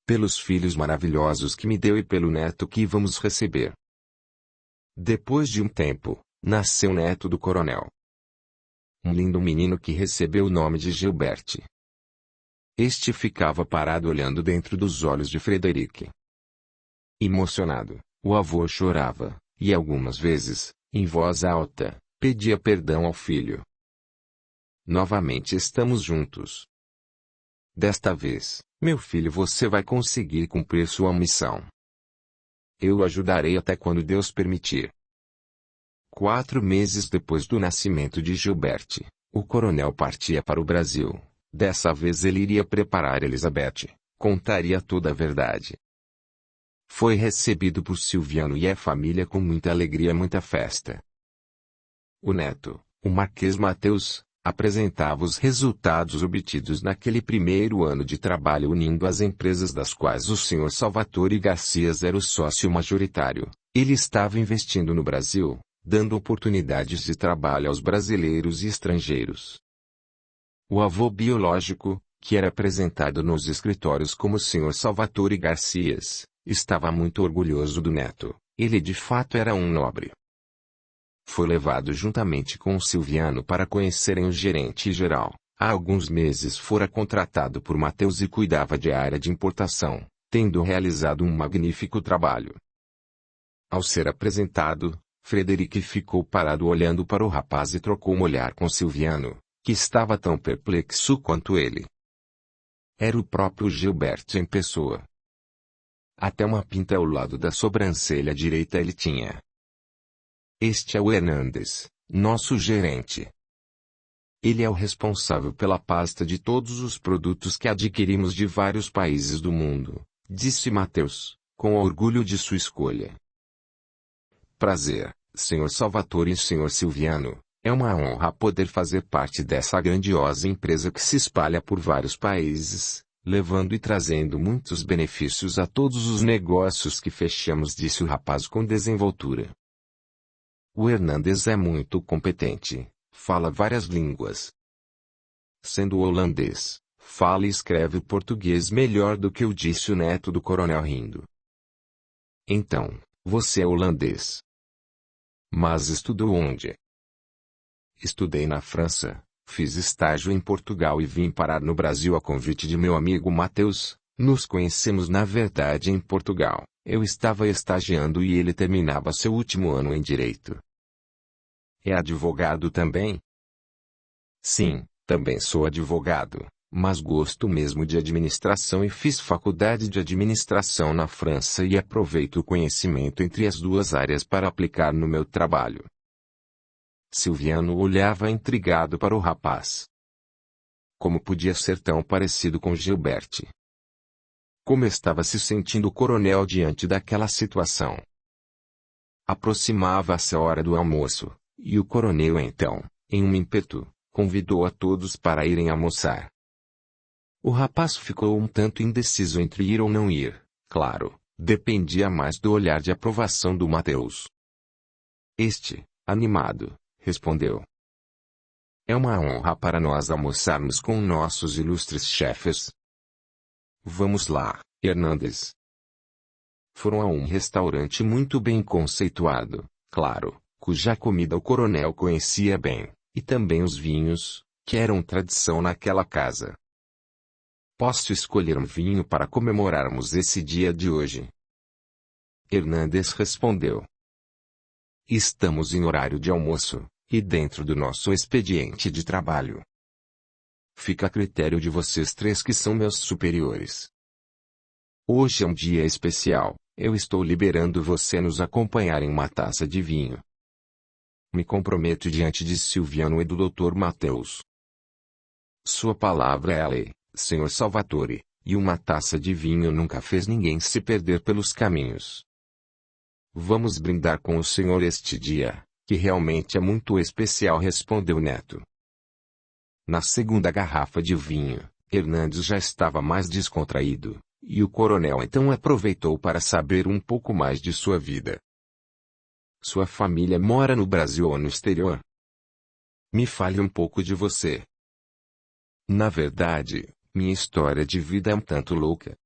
Pelos filhos maravilhosos que me deu e pelo neto que vamos receber. Depois de um tempo, nasceu o neto do coronel. Um lindo menino que recebeu o nome de Gilberte. Este ficava parado olhando dentro dos olhos de Frederic. Emocionado, o avô chorava, e algumas vezes, em voz alta, pedia perdão ao filho. Novamente estamos juntos. Desta vez, meu filho, você vai conseguir cumprir sua missão. Eu o ajudarei até quando Deus permitir. 4 meses depois do nascimento de Gilberte, o coronel partia para o Brasil. Dessa vez ele iria preparar Elizabeth, contaria toda a verdade. Foi recebido por Silviano e a família com muita alegria e muita festa. O neto, o Marquês Mateus, apresentava os resultados obtidos naquele primeiro ano de trabalho unindo as empresas das quais o Sr. Salvatore Garcias era o sócio majoritário. Ele estava investindo no Brasil, dando oportunidades de trabalho aos brasileiros e estrangeiros. O avô biológico, que era apresentado nos escritórios como Sr. Salvatore Garcias, estava muito orgulhoso do neto. Ele de fato era um nobre. Foi levado juntamente com Silviano para conhecerem o gerente-geral. Há alguns meses fora contratado por Mateus e cuidava de área de importação. tendo realizado um magnífico trabalho. Ao ser apresentado, Frederick ficou parado olhando para o rapaz e trocou um olhar com Silviano, que estava tão perplexo quanto ele. Era o próprio Gilbert em pessoa. Até uma pinta ao lado da sobrancelha direita ele tinha. Este é o Hernandes, nosso gerente. Ele é o responsável pela pasta de todos os produtos que adquirimos de vários países do mundo, disse Mateus, com orgulho de sua escolha. Prazer, Sr. Salvatore e Sr. Silviano, é uma honra poder fazer parte dessa grandiosa empresa que se espalha por vários países, levando e trazendo muitos benefícios a todos os negócios que fechamos, disse o rapaz com desenvoltura. O Hernandes é muito competente, fala várias línguas. Sendo holandês, fala e escreve português melhor do que o disse o neto do coronel rindo. Então, você é holandês. Mas estudou onde? Estudei na França, fiz estágio em Portugal e vim parar no Brasil a convite de meu amigo Mateus. Nos conhecemos na verdade em Portugal. Eu estava estagiando e ele terminava seu último ano em Direito. É advogado também? Sim, também sou advogado, mas gosto mesmo de administração e fiz faculdade de administração na França e aproveito o conhecimento entre as duas áreas para aplicar no meu trabalho. Silviano olhava intrigado para o rapaz. Como podia ser tão parecido com Gilbert? Como estava se sentindo o coronel diante daquela situação? Aproximava-se a hora do almoço, e o coronel então, em um ímpeto, convidou a todos para irem almoçar. O rapaz ficou um tanto indeciso entre ir ou não ir, claro, dependia mais do olhar de aprovação do Mateus. Este, animado, respondeu. É uma honra para nós almoçarmos com nossos ilustres chefes. Vamos lá, Hernandes. Foram a um restaurante muito bem conceituado, claro, cuja comida o coronel conhecia bem, e também os vinhos, que eram tradição naquela casa. Posso escolher um vinho para comemorarmos esse dia de hoje? Hernandes respondeu. Estamos em horário de almoço, e dentro do nosso expediente de trabalho. Fica a critério de vocês três que são meus superiores. Hoje é um dia especial, eu estou liberando você a nos acompanhar em uma taça de vinho. Me comprometo diante de Silviano e do Dr. Mateus. Sua palavra é a lei, Sr. Salvatore, e uma taça de vinho nunca fez ninguém se perder pelos caminhos. Vamos brindar com o senhor este dia, que realmente é muito especial, respondeu Neto. Na segunda garrafa de vinho, Hernandes já estava mais descontraído, e o coronel então aproveitou para saber um pouco mais de sua vida. Sua família mora no Brasil ou no exterior? Me fale um pouco de você. Na verdade, minha história de vida é um tanto louca.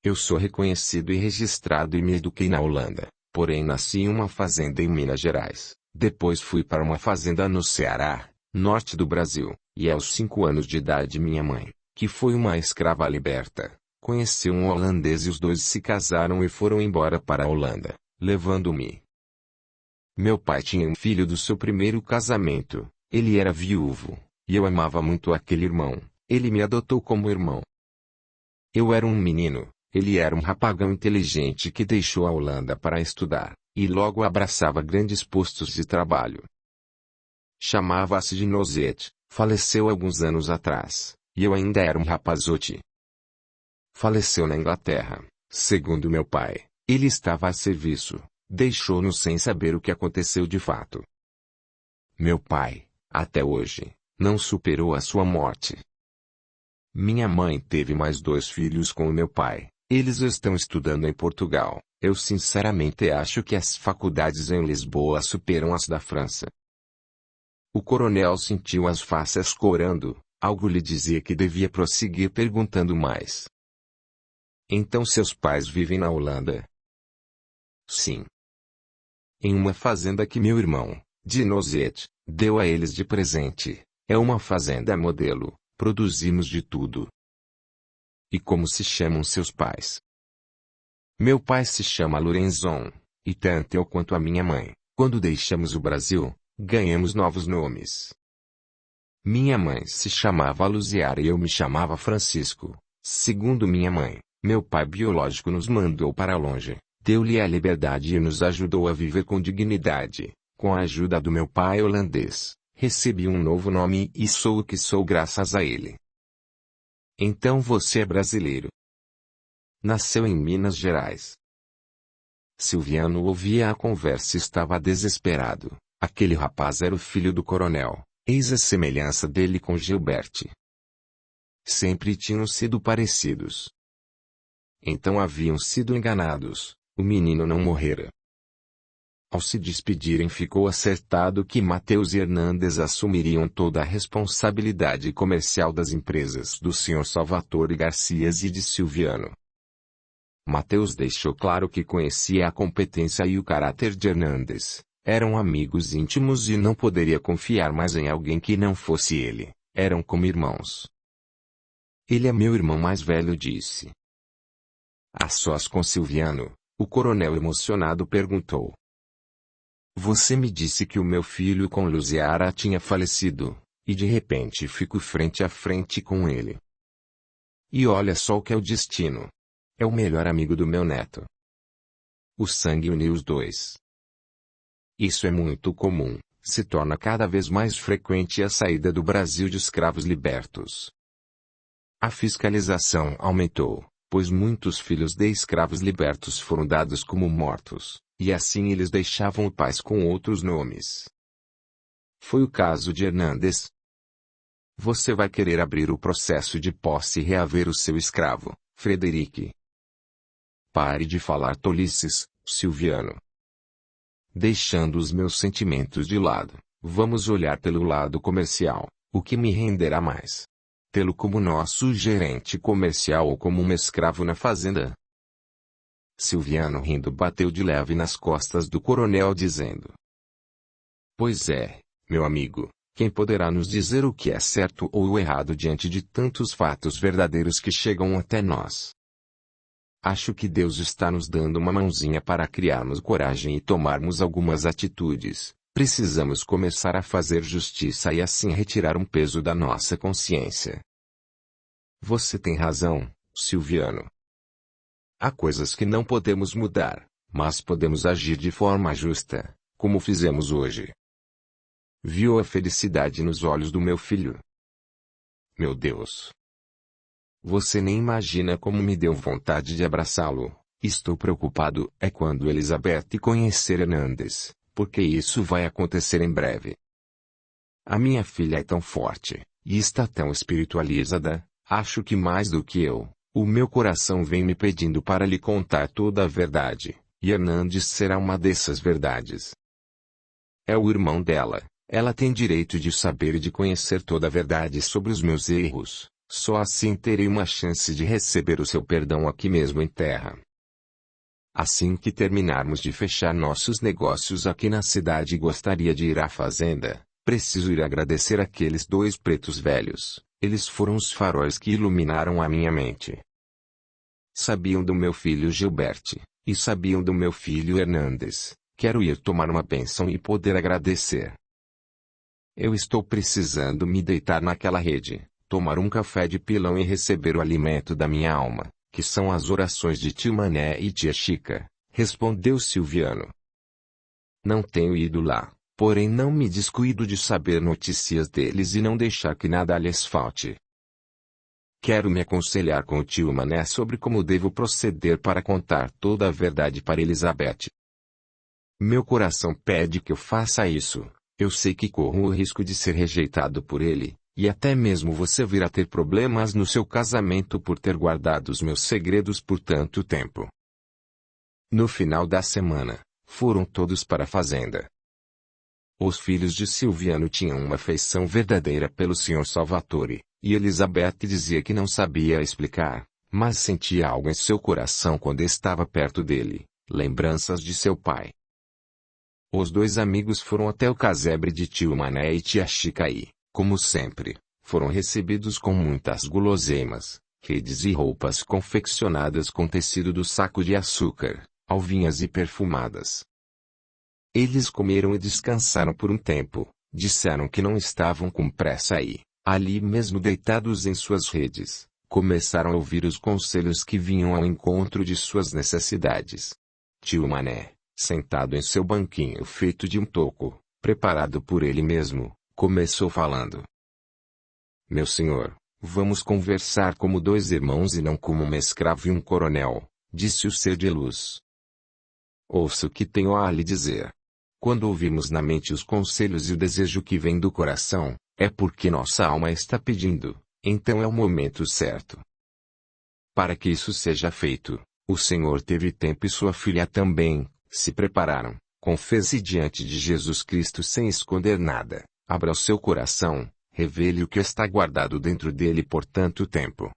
Eu sou reconhecido e registrado e me eduquei na Holanda, porém nasci em uma fazenda em Minas Gerais. Depois fui para uma fazenda no Ceará, norte do Brasil, e aos 5 anos de idade minha mãe, que foi uma escrava liberta, conheceu um holandês e os dois se casaram e foram embora para a Holanda, levando-me. Meu pai tinha um filho do seu primeiro casamento, ele era viúvo, e eu amava muito aquele irmão, ele me adotou como irmão. Eu era um menino, ele era um rapagão inteligente que deixou a Holanda para estudar, e logo abraçava grandes postos de trabalho. Chamava-se de Nozete, faleceu alguns anos atrás, e eu ainda era um rapazote. Faleceu na Inglaterra, segundo meu pai, ele estava a serviço, deixou-nos sem saber o que aconteceu de fato. Meu pai, até hoje, não superou a sua morte. Minha mãe teve mais 2 filhos com o meu pai, eles estão estudando em Portugal. Eu sinceramente acho que as faculdades em Lisboa superam as da França. O coronel sentiu as faces corando, algo lhe dizia que devia prosseguir perguntando mais. Então seus pais vivem na Holanda? Sim. Em uma fazenda que meu irmão, de Nozete, deu a eles de presente. É uma fazenda modelo, produzimos de tudo. E como se chamam seus pais? Meu pai se chama Lorenzon, e tanto eu quanto a minha mãe, quando deixamos o Brasil, ganhamos novos nomes. Minha mãe se chamava Luziara e eu me chamava Francisco. Segundo minha mãe, meu pai biológico nos mandou para longe, deu-lhe a liberdade e nos ajudou a viver com dignidade. Com a ajuda do meu pai holandês, recebi um novo nome e sou o que sou graças a ele. Então você é brasileiro. Nasceu em Minas Gerais. Silviano ouvia a conversa e estava desesperado. Aquele rapaz era o filho do coronel, eis a semelhança dele com Gilberte. Sempre tinham sido parecidos. Então haviam sido enganados, o menino não morrera. Ao se despedirem ficou acertado que Mateus e Hernandes assumiriam toda a responsabilidade comercial das empresas do Sr. Salvatore Garcias e de Silviano. Mateus deixou claro que conhecia a competência e o caráter de Hernandes, eram amigos íntimos e não poderia confiar mais em alguém que não fosse ele, eram como irmãos. Ele é meu irmão mais velho, disse. A sós com Silviano, o coronel emocionado perguntou. Você me disse que o meu filho com Luziara tinha falecido, e de repente fico frente a frente com ele. E olha só o que é o destino. É o melhor amigo do meu neto. O sangue uniu os dois. Isso é muito comum, se torna cada vez mais frequente a saída do Brasil de escravos libertos. A fiscalização aumentou, pois muitos filhos de escravos libertos foram dados como mortos. E assim eles deixavam o pais com outros nomes. Foi o caso de Hernandes. Você vai querer abrir o processo de posse e reaver o seu escravo, Frederique. Pare de falar tolices, Silviano. Deixando os meus sentimentos de lado, vamos olhar pelo lado comercial, o que me renderá mais. Tê-lo como nosso gerente comercial ou como um escravo na fazenda? Silviano rindo bateu de leve nas costas do coronel dizendo. Pois é, meu amigo, quem poderá nos dizer o que é certo ou o errado diante de tantos fatos verdadeiros que chegam até nós? Acho que Deus está nos dando uma mãozinha para criarmos coragem e tomarmos algumas atitudes. Precisamos começar a fazer justiça e assim retirar um peso da nossa consciência. Você tem razão, Silviano. Há coisas que não podemos mudar, mas podemos agir de forma justa, como fizemos hoje. Viu a felicidade nos olhos do meu filho? Meu Deus! Você nem imagina como me deu vontade de abraçá-lo. Estou preocupado é quando Elizabeth conhecer Hernandes, porque isso vai acontecer em breve. A minha filha é tão forte, e está tão espiritualizada, acho que mais do que eu. O meu coração vem me pedindo para lhe contar toda a verdade, e Hernandes será uma dessas verdades. É o irmão dela, ela tem direito de saber e de conhecer toda a verdade sobre os meus erros, só assim terei uma chance de receber o seu perdão aqui mesmo em terra. Assim que terminarmos de fechar nossos negócios aqui na cidade e gostaria de ir à fazenda, preciso ir agradecer aqueles dois pretos velhos. Eles foram os faróis que iluminaram a minha mente. Sabiam do meu filho Gilberte, e sabiam do meu filho Hernandes. Quero ir tomar uma bênção e poder agradecer. Eu estou precisando me deitar naquela rede, tomar um café de pilão e receber o alimento da minha alma, que são as orações de tio Mané e tia Chica, respondeu Silviano. Não tenho ido lá. Porém não me descuido de saber notícias deles e não deixar que nada lhes falte. Quero me aconselhar com o tio Mané sobre como devo proceder para contar toda a verdade para Elizabeth. Meu coração pede que eu faça isso, eu sei que corro o risco de ser rejeitado por ele, e até mesmo você vir a ter problemas no seu casamento por ter guardado os meus segredos por tanto tempo. No final da semana, foram todos para a fazenda. Os filhos de Silviano tinham uma afeição verdadeira pelo Sr. Salvatore, e Elizabeth dizia que não sabia explicar, mas sentia algo em seu coração quando estava perto dele, lembranças de seu pai. Os dois amigos foram até o casebre de tio Mané e tia Chica e, como sempre, foram recebidos com muitas guloseimas, redes e roupas confeccionadas com tecido do saco de açúcar, alvinhas e perfumadas. Eles comeram e descansaram por um tempo, disseram que não estavam com pressa e, ali mesmo deitados em suas redes, começaram a ouvir os conselhos que vinham ao encontro de suas necessidades. Tio Mané, sentado em seu banquinho feito de um toco, preparado por ele mesmo, começou falando. Meu senhor, vamos conversar como dois irmãos e não como um escravo e um coronel, disse o ser de luz. Ouça o que tenho a lhe dizer. Quando ouvimos na mente os conselhos e o desejo que vem do coração, é porque nossa alma está pedindo, então é o momento certo. Para que isso seja feito, o Senhor teve tempo e sua filha também, se prepararam, confesse diante de Jesus Cristo sem esconder nada, abra o seu coração, revele o que está guardado dentro dele por tanto tempo.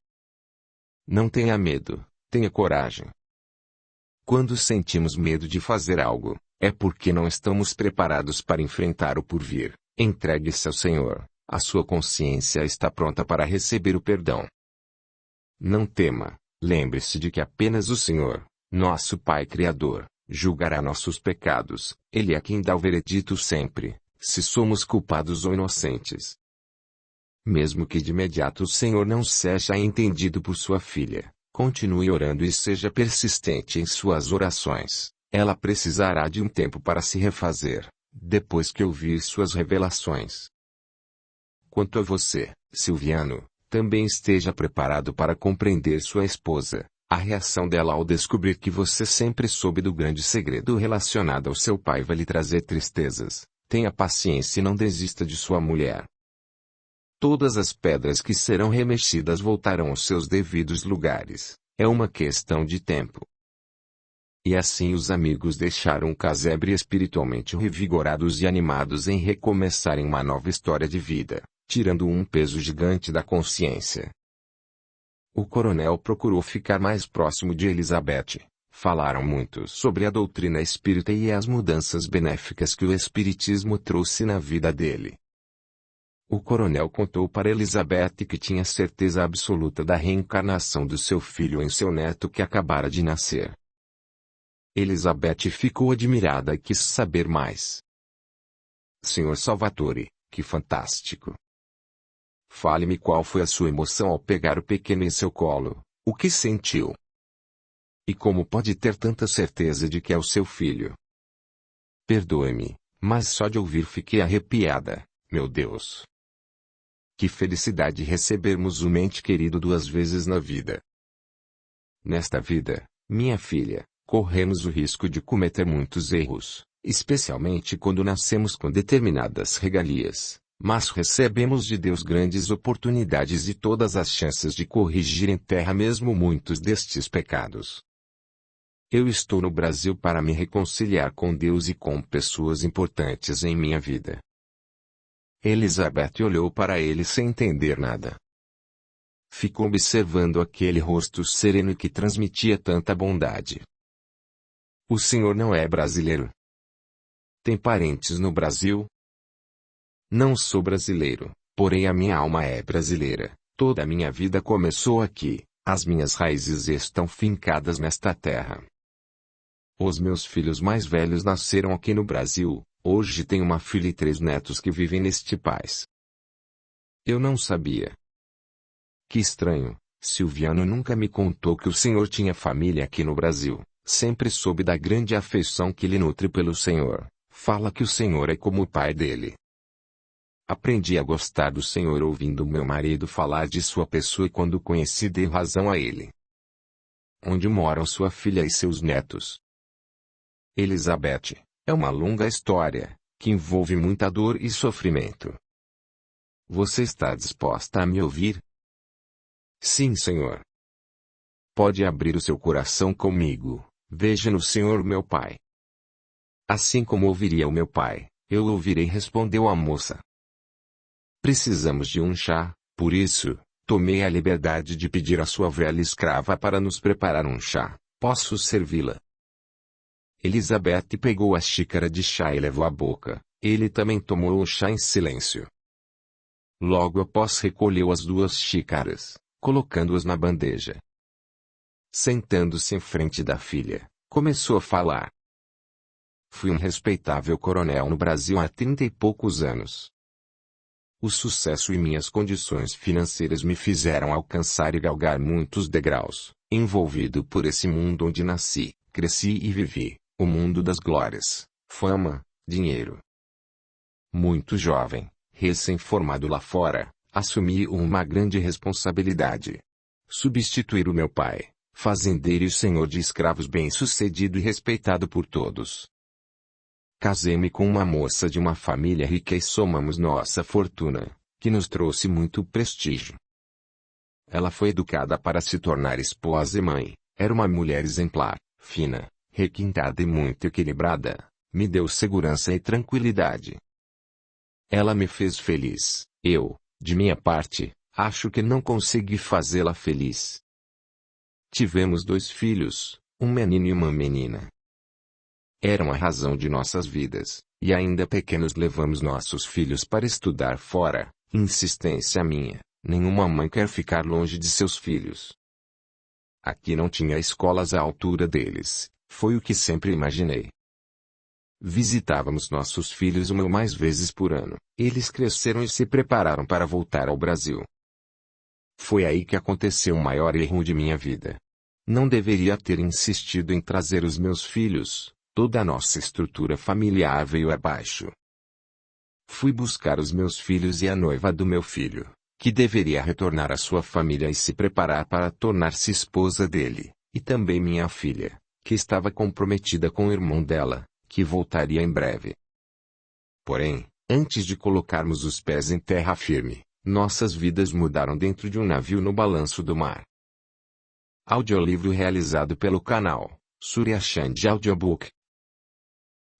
Não tenha medo, tenha coragem. Quando sentimos medo de fazer algo, é porque não estamos preparados para enfrentar o porvir. Entregue-se ao Senhor, a sua consciência está pronta para receber o perdão. Não tema, lembre-se de que apenas o Senhor, nosso Pai Criador, julgará nossos pecados, Ele é quem dá o veredito sempre, se somos culpados ou inocentes. Mesmo que de imediato o Senhor não seja entendido por sua filha, continue orando e seja persistente em suas orações. Ela precisará de um tempo para se refazer, depois que ouvir suas revelações. Quanto a você, Silviano, também esteja preparado para compreender sua esposa, a reação dela ao descobrir que você sempre soube do grande segredo relacionado ao seu pai vai lhe trazer tristezas. Tenha paciência e não desista de sua mulher. Todas as pedras que serão remexidas voltarão aos seus devidos lugares, é uma questão de tempo. E assim os amigos deixaram o casebre espiritualmente revigorados e animados em recomeçarem uma nova história de vida, tirando um peso gigante da consciência. O coronel procurou ficar mais próximo de Elizabeth. Falaram muito sobre a doutrina espírita e as mudanças benéficas que o espiritismo trouxe na vida dele. O coronel contou para Elizabeth que tinha certeza absoluta da reencarnação do seu filho em seu neto que acabara de nascer. Elizabeth ficou admirada e quis saber mais. Senhor Salvatore, que fantástico! Fale-me qual foi a sua emoção ao pegar o pequeno em seu colo, o que sentiu? E como pode ter tanta certeza de que é o seu filho? Perdoe-me, mas só de ouvir fiquei arrepiada, meu Deus! Que felicidade recebermos um ente querido 2 vezes na vida. Nesta vida, minha filha, corremos o risco de cometer muitos erros, especialmente quando nascemos com determinadas regalias, mas recebemos de Deus grandes oportunidades e todas as chances de corrigir em terra mesmo muitos destes pecados. Eu estou no Brasil para me reconciliar com Deus e com pessoas importantes em minha vida. Elizabeth olhou para ele sem entender nada. Ficou observando aquele rosto sereno que transmitia tanta bondade. O senhor não é brasileiro? Tem parentes no Brasil? Não sou brasileiro, porém a minha alma é brasileira. Toda a minha vida começou aqui, as minhas raízes estão fincadas nesta terra. Os meus filhos mais velhos nasceram aqui no Brasil, hoje tenho uma filha e 3 netos que vivem neste país. Eu não sabia. Que estranho, Silviano nunca me contou que o senhor tinha família aqui no Brasil. Sempre soube da grande afeição que lhe nutre pelo senhor. Fala que o senhor é como o pai dele. Aprendi a gostar do senhor ouvindo meu marido falar de sua pessoa e quando conheci dei razão a ele. Onde moram sua filha e seus netos? Elizabeth, é uma longa história, que envolve muita dor e sofrimento. Você está disposta a me ouvir? Sim, senhor. Pode abrir o seu coração comigo, veja no Senhor meu pai. Assim como ouviria o meu pai, eu ouvirei, respondeu a moça. Precisamos de um chá, por isso, tomei a liberdade de pedir à sua velha escrava para nos preparar um chá. Posso servi-la? Elizabeth pegou a xícara de chá e levou à boca. Ele também tomou o chá em silêncio. Logo após recolheu as 2 xícaras, colocando-os na bandeja. Sentando-se em frente da filha, começou a falar. Fui um respeitável coronel no Brasil há 30 e poucos anos. O sucesso e minhas condições financeiras me fizeram alcançar e galgar muitos degraus, envolvido por esse mundo onde nasci, cresci e vivi, o mundo das glórias, fama, dinheiro. Muito jovem, recém-formado lá fora, assumi uma grande responsabilidade. Substituir o meu pai, fazendeiro e senhor de escravos bem-sucedido e respeitado por todos. Casei-me com uma moça de uma família rica e somamos nossa fortuna, que nos trouxe muito prestígio. Ela foi educada para se tornar esposa e mãe, era uma mulher exemplar, fina, requintada e muito equilibrada, me deu segurança e tranquilidade. Ela me fez feliz, eu, de minha parte, acho que não consegui fazê-la feliz. Tivemos 2 filhos, um menino e uma menina. Eram a razão de nossas vidas, e ainda pequenos levamos nossos filhos para estudar fora, insistência minha, nenhuma mãe quer ficar longe de seus filhos. Aqui não tinha escolas à altura deles, foi o que sempre imaginei. Visitávamos nossos filhos uma ou mais vezes por ano, eles cresceram e se prepararam para voltar ao Brasil. Foi aí que aconteceu o maior erro de minha vida. Não deveria ter insistido em trazer os meus filhos. Toda a nossa estrutura familiar veio abaixo. Fui buscar os meus filhos e a noiva do meu filho, que deveria retornar à sua família e se preparar para tornar-se esposa dele, e também minha filha, que estava comprometida com o irmão dela, que voltaria em breve. Porém, antes de colocarmos os pés em terra firme, nossas vidas mudaram dentro de um navio no balanço do mar. Audiolivro realizado pelo canal Surya Chand Audiobook.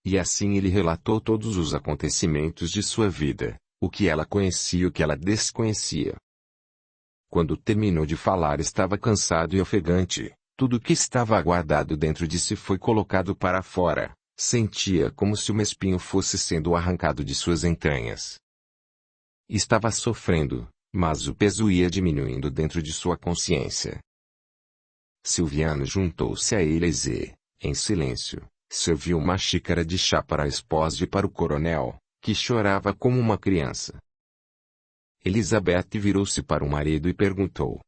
E assim ele relatou todos os acontecimentos de sua vida, o que ela conhecia e o que ela desconhecia. Quando terminou de falar estava cansado e ofegante, tudo que estava guardado dentro de si foi colocado para fora, sentia como se um espinho fosse sendo arrancado de suas entranhas. Estava sofrendo, mas o peso ia diminuindo dentro de sua consciência. Silviano juntou-se a eles e, em silêncio, serviu uma xícara de chá para a esposa e para o coronel, que chorava como uma criança. Elizabeth virou-se para o marido e perguntou.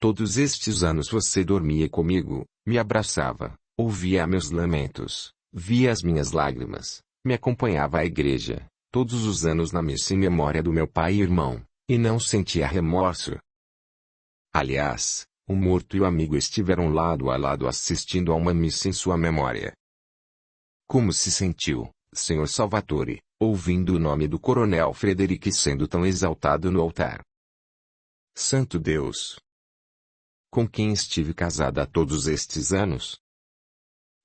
Todos estes anos você dormia comigo, me abraçava, ouvia meus lamentos, via as minhas lágrimas, me acompanhava à igreja, todos os anos na missa em memória do meu pai e irmão, e não sentia remorso. Aliás, o morto e o amigo estiveram lado a lado assistindo a uma missa em sua memória. Como se sentiu, Sr. Salvatore, ouvindo o nome do coronel Frederick sendo tão exaltado no altar? Santo Deus! Com quem estive casada há todos estes anos?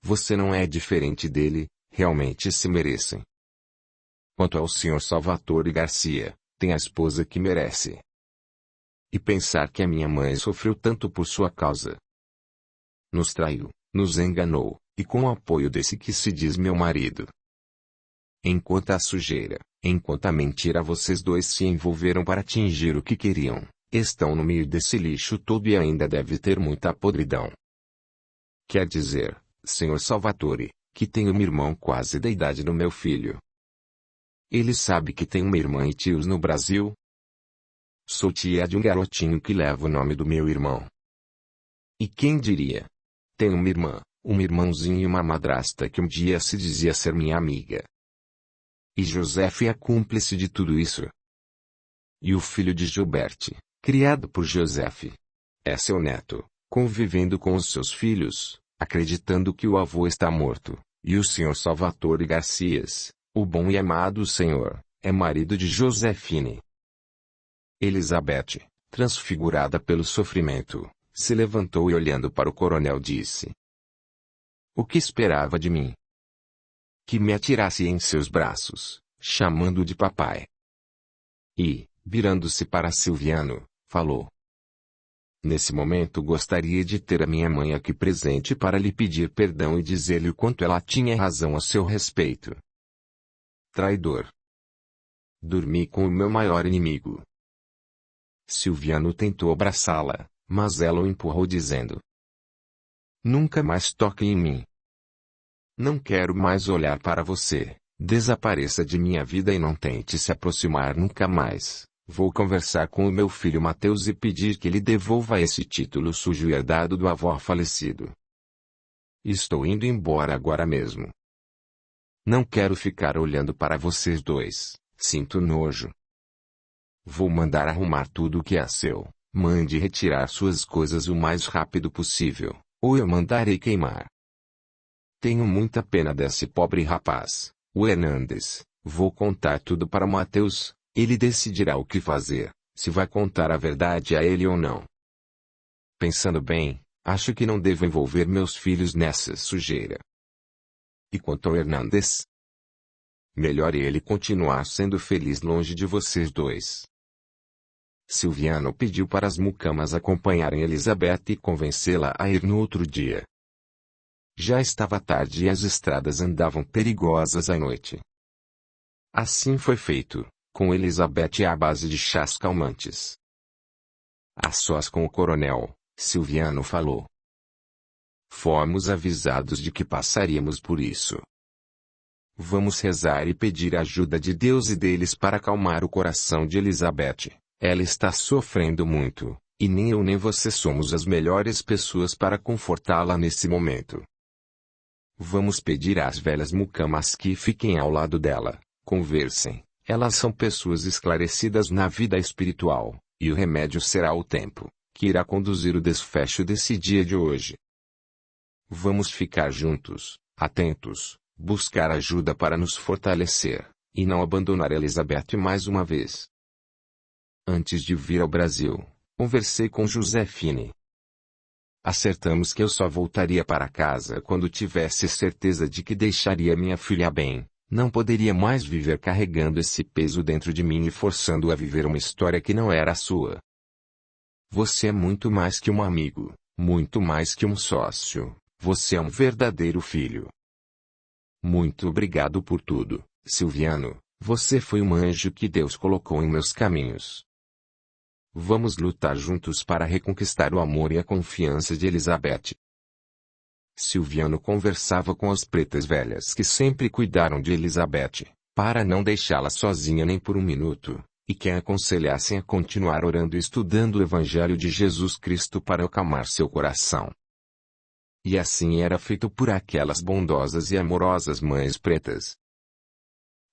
Você não é diferente dele, realmente se merecem. Quanto ao Sr. Salvatore Garcia, tem a esposa que merece. E pensar que a minha mãe sofreu tanto por sua causa. Nos traiu, nos enganou, e com o apoio desse que se diz meu marido. Enquanto a sujeira, enquanto a mentira vocês dois se envolveram para atingir o que queriam, estão no meio desse lixo todo e ainda deve ter muita podridão. Quer dizer, Sr. Salvatore, que tenho um irmão quase da idade do meu filho. Ele sabe que tem uma irmã e tios no Brasil? Sou tia de um garotinho que leva o nome do meu irmão. E quem diria? Tenho uma irmã, um irmãozinho e uma madrasta que um dia se dizia ser minha amiga. E Joseph é cúmplice de tudo isso. E o filho de Gilberte, criado por Joseph, é seu neto, convivendo com os seus filhos, acreditando que o avô está morto, e o Sr. Salvatore Garcias, o bom e amado senhor, é marido de Josefine. Elizabeth, transfigurada pelo sofrimento, se levantou e olhando para o coronel disse. O que esperava de mim? Que me atirasse em seus braços, chamando-o de papai. E, virando-se para Silviano, falou. Nesse momento gostaria de ter a minha mãe aqui presente para lhe pedir perdão e dizer-lhe o quanto ela tinha razão a seu respeito. Traidor. Dormi com o meu maior inimigo. Silviano tentou abraçá-la, mas ela o empurrou dizendo: "Nunca mais toque em mim. Não quero mais olhar para você. Desapareça de minha vida e não tente se aproximar nunca mais. Vou conversar com o meu filho Mateus e pedir que lhe devolva esse título sujo herdado do avô falecido. Estou indo embora agora mesmo. Não quero ficar olhando para vocês dois, sinto nojo. Vou mandar arrumar tudo o que é seu. Mande retirar suas coisas o mais rápido possível, ou eu mandarei queimar. Tenho muita pena desse pobre rapaz, o Hernandes. Vou contar tudo para Mateus, ele decidirá o que fazer, se vai contar a verdade a ele ou não. Pensando bem, acho que não devo envolver meus filhos nessa sujeira. E quanto ao Hernandes? Melhor ele continuar sendo feliz longe de vocês dois." Silviano pediu para as mucamas acompanharem Elizabeth e convencê-la a ir no outro dia. Já estava tarde e as estradas andavam perigosas à noite. Assim foi feito, com Elizabeth à base de chás calmantes. A sós com o coronel, Silviano falou: "Fomos avisados de que passaríamos por isso. Vamos rezar e pedir a ajuda de Deus e deles para acalmar o coração de Elizabeth. Ela está sofrendo muito, e nem eu nem você somos as melhores pessoas para confortá-la nesse momento. Vamos pedir às velhas mucamas que fiquem ao lado dela, conversem. Elas são pessoas esclarecidas na vida espiritual, e o remédio será o tempo, que irá conduzir o desfecho desse dia de hoje. Vamos ficar juntos, atentos, buscar ajuda para nos fortalecer, e não abandonar Elizabeth mais uma vez." Antes de vir ao Brasil, conversei com Josefine. Acertamos que eu só voltaria para casa quando tivesse certeza de que deixaria minha filha bem. Não poderia mais viver carregando esse peso dentro de mim e forçando-a a viver uma história que não era a sua. Você é muito mais que um amigo, muito mais que um sócio. Você é um verdadeiro filho. Muito obrigado por tudo, Silviano. Você foi um anjo que Deus colocou em meus caminhos. Vamos lutar juntos para reconquistar o amor e a confiança de Elizabeth. Silviano conversava com as pretas velhas que sempre cuidaram de Elizabeth, para não deixá-la sozinha nem por um minuto, e que a aconselhassem a continuar orando e estudando o Evangelho de Jesus Cristo para acalmar seu coração. E assim era feito por aquelas bondosas e amorosas mães pretas.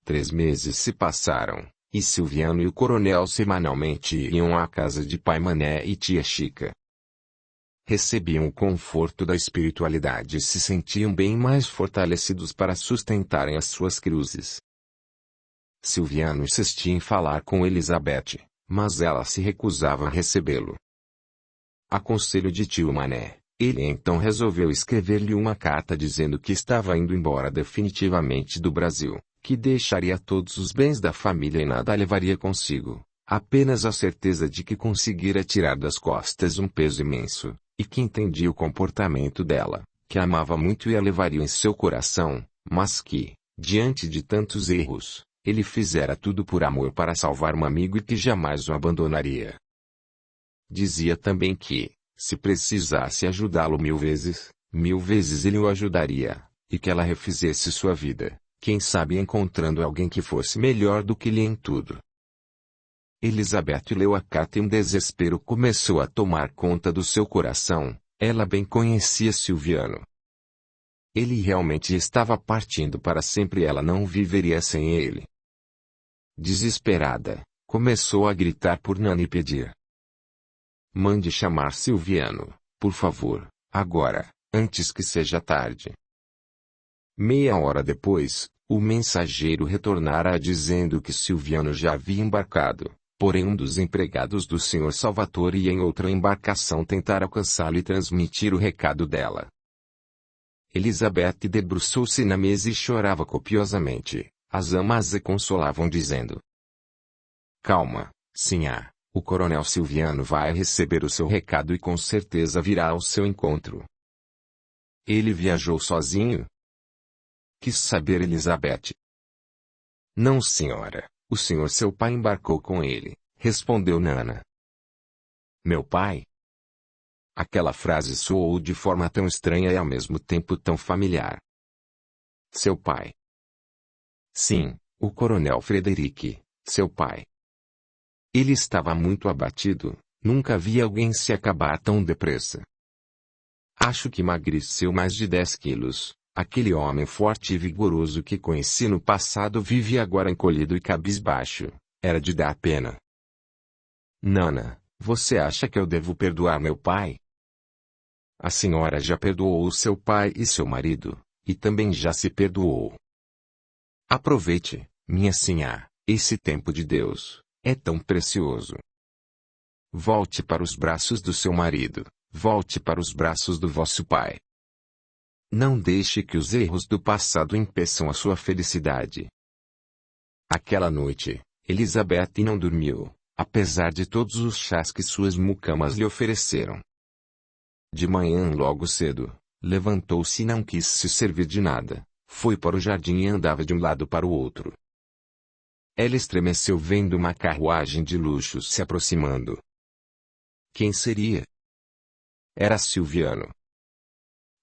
3 meses se passaram, e Silviano e o coronel semanalmente iam à casa de pai Mané e tia Chica. Recebiam o conforto da espiritualidade e se sentiam bem mais fortalecidos para sustentarem as suas cruzes. Silviano insistia em falar com Elizabeth, mas ela se recusava a recebê-lo. A conselho de tio Mané, ele então resolveu escrever-lhe uma carta dizendo que estava indo embora definitivamente do Brasil, que deixaria todos os bens da família e nada levaria consigo, apenas a certeza de que conseguira tirar das costas um peso imenso, e que entendia o comportamento dela, que a amava muito e a levaria em seu coração, mas que, diante de tantos erros, ele fizera tudo por amor para salvar um amigo e que jamais o abandonaria. Dizia também que, se precisasse ajudá-lo 1000 vezes ele o ajudaria, e que ela refizesse sua vida, quem sabe encontrando alguém que fosse melhor do que ele em tudo. Elizabeth leu a carta e um desespero começou a tomar conta do seu coração. Ela bem conhecia Silviano. Ele realmente estava partindo para sempre e ela não viveria sem ele. Desesperada, começou a gritar por Nana e pedir: "Mande chamar Silviano, por favor, agora, antes que seja tarde." Meia hora depois, o mensageiro retornara dizendo que Silviano já havia embarcado, porém um dos empregados do Sr. Salvatore ia em outra embarcação tentar alcançá-lo e transmitir o recado dela. Elizabeth debruçou-se na mesa e chorava copiosamente. As amas a consolavam dizendo: "Calma, sinhá, o coronel Silviano vai receber o seu recado e com certeza virá ao seu encontro." "Ele viajou sozinho?" quis saber Elizabeth. "Não, senhora, o senhor seu pai embarcou com ele", respondeu Nana. Meu pai? Aquela frase soou de forma tão estranha e ao mesmo tempo tão familiar. Seu pai. Sim, o Coronel Frederick, seu pai. Ele estava muito abatido, nunca vi alguém se acabar tão depressa. Acho que emagreceu mais de 10 quilos. Aquele homem forte e vigoroso que conheci no passado vive agora encolhido e cabisbaixo. Era de dar pena. Nana, você acha que eu devo perdoar meu pai? A senhora já perdoou seu pai e seu marido, e também já se perdoou. Aproveite, minha sinhá, esse tempo de Deus, é tão precioso. Volte para os braços do seu marido, volte para os braços do vosso pai. Não deixe que os erros do passado impeçam a sua felicidade. Aquela noite, Elizabeth não dormiu, apesar de todos os chás que suas mucamas lhe ofereceram. De manhã logo cedo, levantou-se e não quis se servir de nada, foi para o jardim e andava de um lado para o outro. Ela estremeceu vendo uma carruagem de luxo se aproximando. Quem seria? Era Silviano.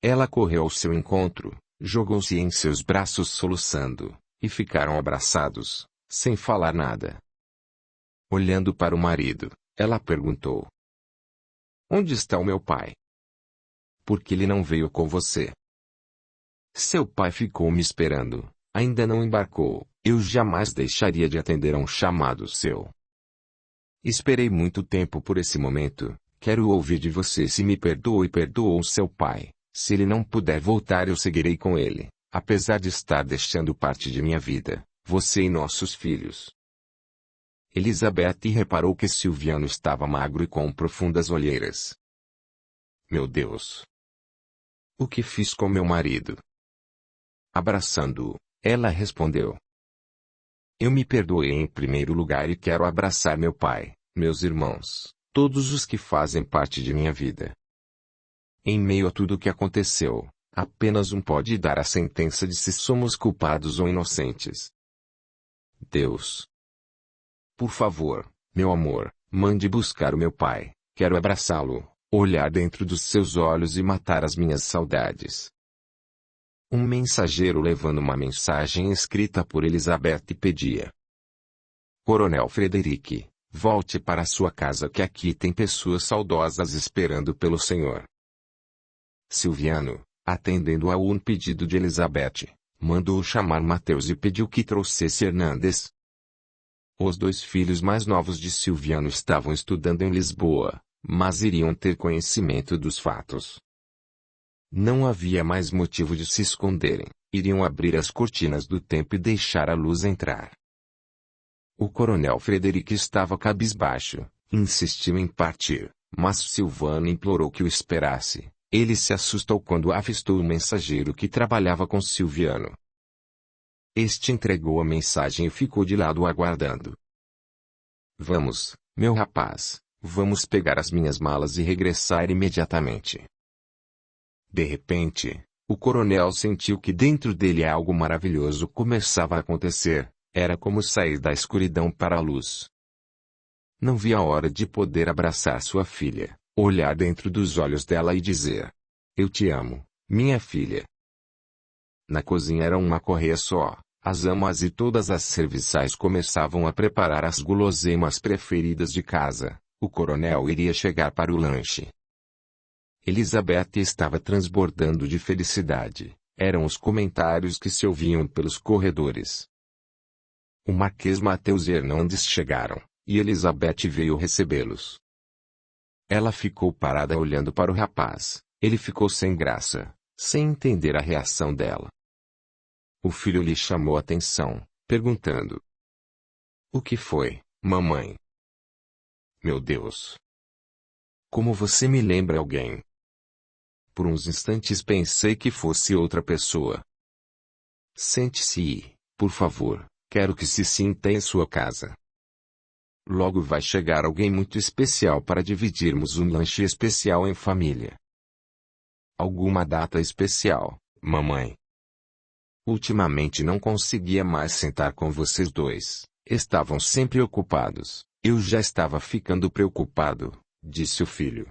Ela correu ao seu encontro, jogou-se em seus braços soluçando, e ficaram abraçados, sem falar nada. Olhando para o marido, ela perguntou: Onde está o meu pai? Por que ele não veio com você? Seu pai ficou me esperando, ainda não embarcou, eu jamais deixaria de atender a um chamado seu. Esperei muito tempo por esse momento, quero ouvir de você se me perdoou e perdoou seu pai, se ele não puder voltar eu seguirei com ele, apesar de estar deixando parte de minha vida, você e nossos filhos. Elizabeth reparou que Silviano estava magro e com profundas olheiras. Meu Deus! O que fiz com meu marido? Abraçando-o, ela respondeu. Eu me perdoei em primeiro lugar e quero abraçar meu pai, meus irmãos, todos os que fazem parte de minha vida. Em meio a tudo o que aconteceu, apenas um pode dar a sentença de se somos culpados ou inocentes. Deus. Por favor, meu amor, mande buscar o meu pai, quero abraçá-lo, olhar dentro dos seus olhos e matar as minhas saudades. Um mensageiro levando uma mensagem escrita por Elizabeth pedia. Coronel Frederick, volte para sua casa que aqui tem pessoas saudosas esperando pelo senhor. Silviano, atendendo a um pedido de Elizabeth, mandou chamar Mateus e pediu que trouxesse Hernandes. Os dois filhos mais novos de Silviano estavam estudando em Lisboa, mas iriam ter conhecimento dos fatos. Não havia mais motivo de se esconderem, iriam abrir as cortinas do tempo e deixar a luz entrar. O coronel Frederick estava cabisbaixo, insistiu em partir, mas Silvano implorou que o esperasse. Ele se assustou quando avistou o mensageiro que trabalhava com Silviano. Este entregou a mensagem e ficou de lado aguardando. Vamos, meu rapaz, vamos pegar as minhas malas e regressar imediatamente. De repente, o coronel sentiu que dentro dele algo maravilhoso começava a acontecer, era como sair da escuridão para a luz. Não via a hora de poder abraçar sua filha, olhar dentro dos olhos dela e dizer: Eu te amo, minha filha. Na cozinha era uma correia só, as amas e todas as serviçais começavam a preparar as guloseimas preferidas de casa, o coronel iria chegar para o lanche. Elizabeth estava transbordando de felicidade, eram os comentários que se ouviam pelos corredores. O Marquês Mateus e Hernandes chegaram, e Elizabeth veio recebê-los. Ela ficou parada olhando para o rapaz, ele ficou sem graça, sem entender a reação dela. O filho lhe chamou a atenção, perguntando: O que foi, mamãe? Meu Deus! Como você me lembra alguém? Por uns instantes pensei que fosse outra pessoa. Sente-se, por favor, quero que se sinta em sua casa. Logo vai chegar alguém muito especial para dividirmos um lanche especial em família. Alguma data especial, mamãe? Ultimamente não conseguia mais sentar com vocês dois, estavam sempre ocupados, eu já estava ficando preocupado, disse o filho.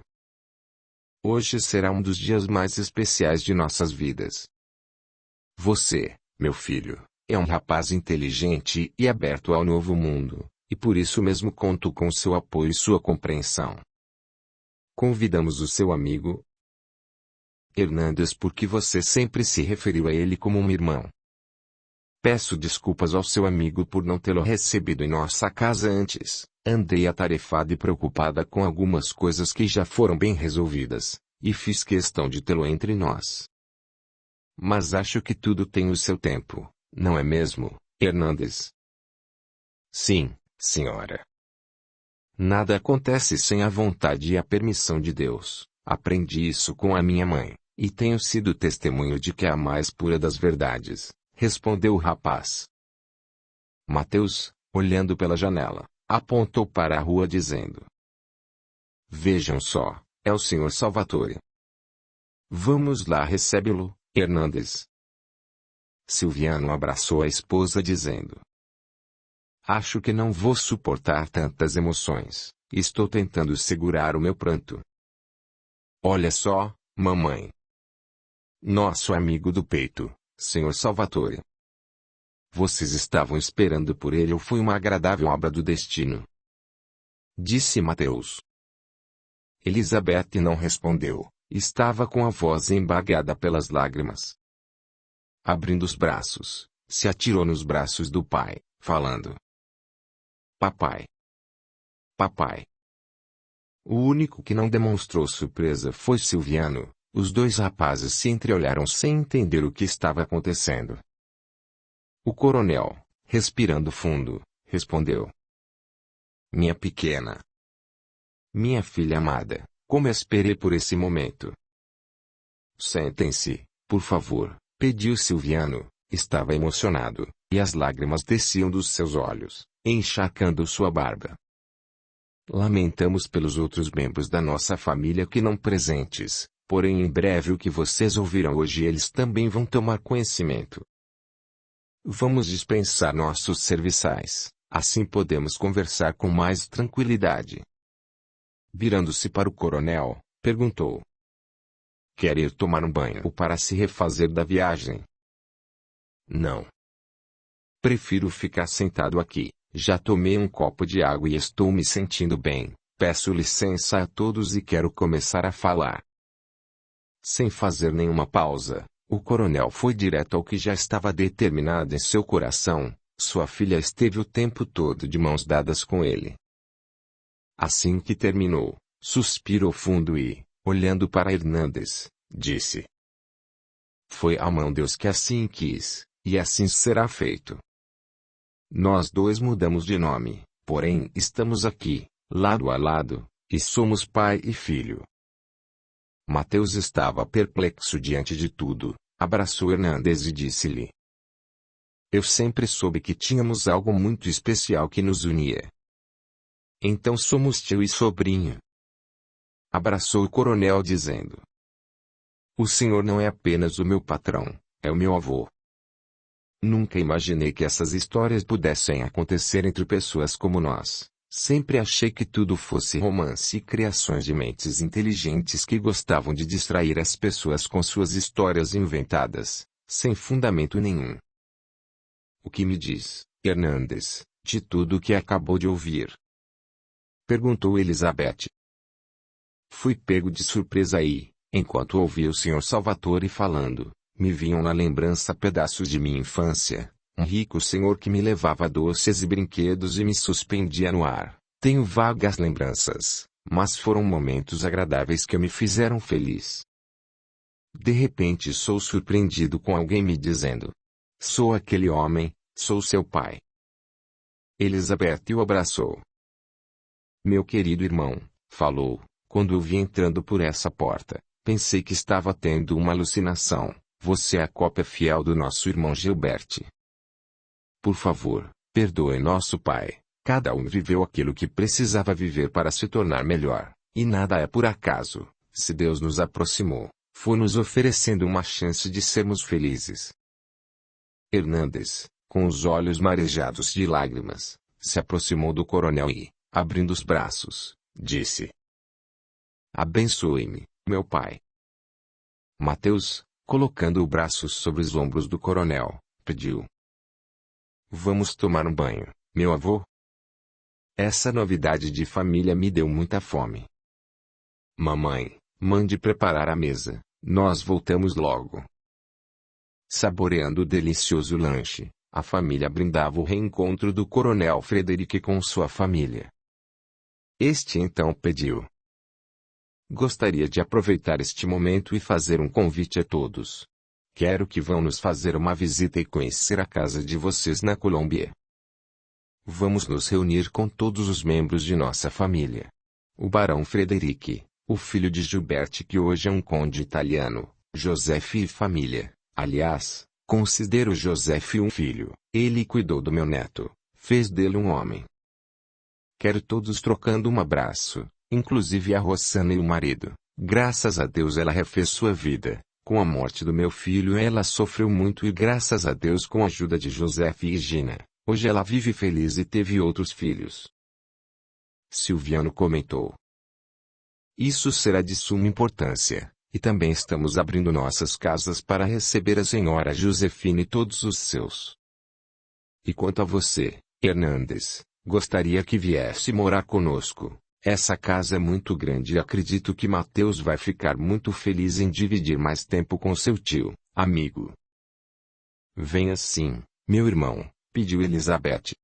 Hoje será um dos dias mais especiais de nossas vidas. Você, meu filho, é um rapaz inteligente e aberto ao novo mundo, e por isso mesmo conto com seu apoio e sua compreensão. Convidamos o seu amigo Hernandes porque você sempre se referiu a ele como um irmão. Peço desculpas ao seu amigo por não tê-lo recebido em nossa casa antes. Andei atarefada e preocupada com algumas coisas que já foram bem resolvidas, e fiz questão de tê-lo entre nós. Mas acho que tudo tem o seu tempo, não é mesmo, Hernandes? Sim, senhora. Nada acontece sem a vontade e a permissão de Deus. Aprendi isso com a minha mãe, e tenho sido testemunho de que é a mais pura das verdades, respondeu o rapaz. Mateus, olhando pela janela, apontou para a rua dizendo: Vejam só, é o Sr. Salvatore. Vamos lá recebe-lo, Hernandes. Silviano abraçou a esposa dizendo: Acho que não vou suportar tantas emoções, estou tentando segurar o meu pranto. Olha só, mamãe. Nosso amigo do peito, Sr. Salvatore. Vocês estavam esperando por ele ou foi uma agradável obra do destino? Disse Mateus. Elizabeth não respondeu, estava com a voz embargada pelas lágrimas. Abrindo os braços, se atirou nos braços do pai, falando: Papai! Papai! O único que não demonstrou surpresa foi Silviano. Os dois rapazes se entreolharam sem entender o que estava acontecendo. O coronel, respirando fundo, respondeu: Minha pequena. Minha filha amada, como esperei por esse momento. Sentem-se, por favor, pediu Silviano. Estava emocionado, e as lágrimas desciam dos seus olhos, encharcando sua barba. Lamentamos pelos outros membros da nossa família que não presentes, porém em breve o que vocês ouviram hoje eles também vão tomar conhecimento. Vamos dispensar nossos serviçais, assim podemos conversar com mais tranquilidade. Virando-se para o coronel, perguntou: Quer ir tomar um banho para se refazer da viagem? Não. Prefiro ficar sentado aqui, já tomei um copo de água e estou me sentindo bem, peço licença a todos e quero começar a falar. Sem fazer nenhuma pausa, o coronel foi direto ao que já estava determinado em seu coração. Sua filha esteve o tempo todo de mãos dadas com ele. Assim que terminou, suspirou fundo e, olhando para Hernandes, disse: Foi a mão Deus que assim quis, e assim será feito. Nós dois mudamos de nome, porém estamos aqui, lado a lado, e somos pai e filho. Mateus estava perplexo diante de tudo, abraçou Hernandes e disse-lhe: Eu sempre soube que tínhamos algo muito especial que nos unia. Então somos tio e sobrinho. Abraçou o coronel dizendo: O senhor não é apenas o meu patrão, é o meu avô. Nunca imaginei que essas histórias pudessem acontecer entre pessoas como nós. Sempre achei que tudo fosse romance e criações de mentes inteligentes que gostavam de distrair as pessoas com suas histórias inventadas, sem fundamento nenhum. O que me diz, Hernandes, de tudo o que acabou de ouvir? Perguntou Elizabeth. Fui pego de surpresa aí, enquanto ouvi o Sr. Salvatore falando, me vinham na lembrança pedaços de minha infância. Um rico senhor que me levava doces e brinquedos e me suspendia no ar. Tenho vagas lembranças, mas foram momentos agradáveis que me fizeram feliz. De repente sou surpreendido com alguém me dizendo: Sou aquele homem, sou seu pai. Elizabeth o abraçou. Meu querido irmão, falou, quando eu vi entrando por essa porta, pensei que estava tendo uma alucinação. Você é a cópia fiel do nosso irmão Gilbert. Por favor, perdoe nosso pai. Cada um viveu aquilo que precisava viver para se tornar melhor, e nada é por acaso. Se Deus nos aproximou, foi nos oferecendo uma chance de sermos felizes. Hernandes, com os olhos marejados de lágrimas, se aproximou do coronel e, abrindo os braços, disse: Abençoe-me, meu pai. Mateus, colocando o braço sobre os ombros do coronel, pediu: Vamos tomar um banho, meu avô? Essa novidade de família me deu muita fome. Mamãe, mande preparar a mesa, nós voltamos logo. Saboreando o delicioso lanche, a família brindava o reencontro do coronel Frederic com sua família. Este então pediu: Gostaria de aproveitar este momento e fazer um convite a todos. Quero que vão nos fazer uma visita e conhecer a casa de vocês na Colômbia. Vamos nos reunir com todos os membros de nossa família. O barão Frederic, o filho de Gilberte que hoje é um conde italiano, Joseph e família. Aliás, considero Joseph um filho. Ele cuidou do meu neto, fez dele um homem. Quero todos trocando um abraço, inclusive a Rossana e o marido. Graças a Deus ela refez sua vida. Com a morte do meu filho ela sofreu muito e graças a Deus com a ajuda de Joseph e Gina, hoje ela vive feliz e teve outros filhos. Silviano comentou: Isso será de suma importância, e também estamos abrindo nossas casas para receber a senhora Josefina e todos os seus. E quanto a você, Hernandes, gostaria que viesse morar conosco. Essa casa é muito grande e acredito que Mateus vai ficar muito feliz em dividir mais tempo com seu tio, amigo. Venha sim, meu irmão, pediu Elizabeth.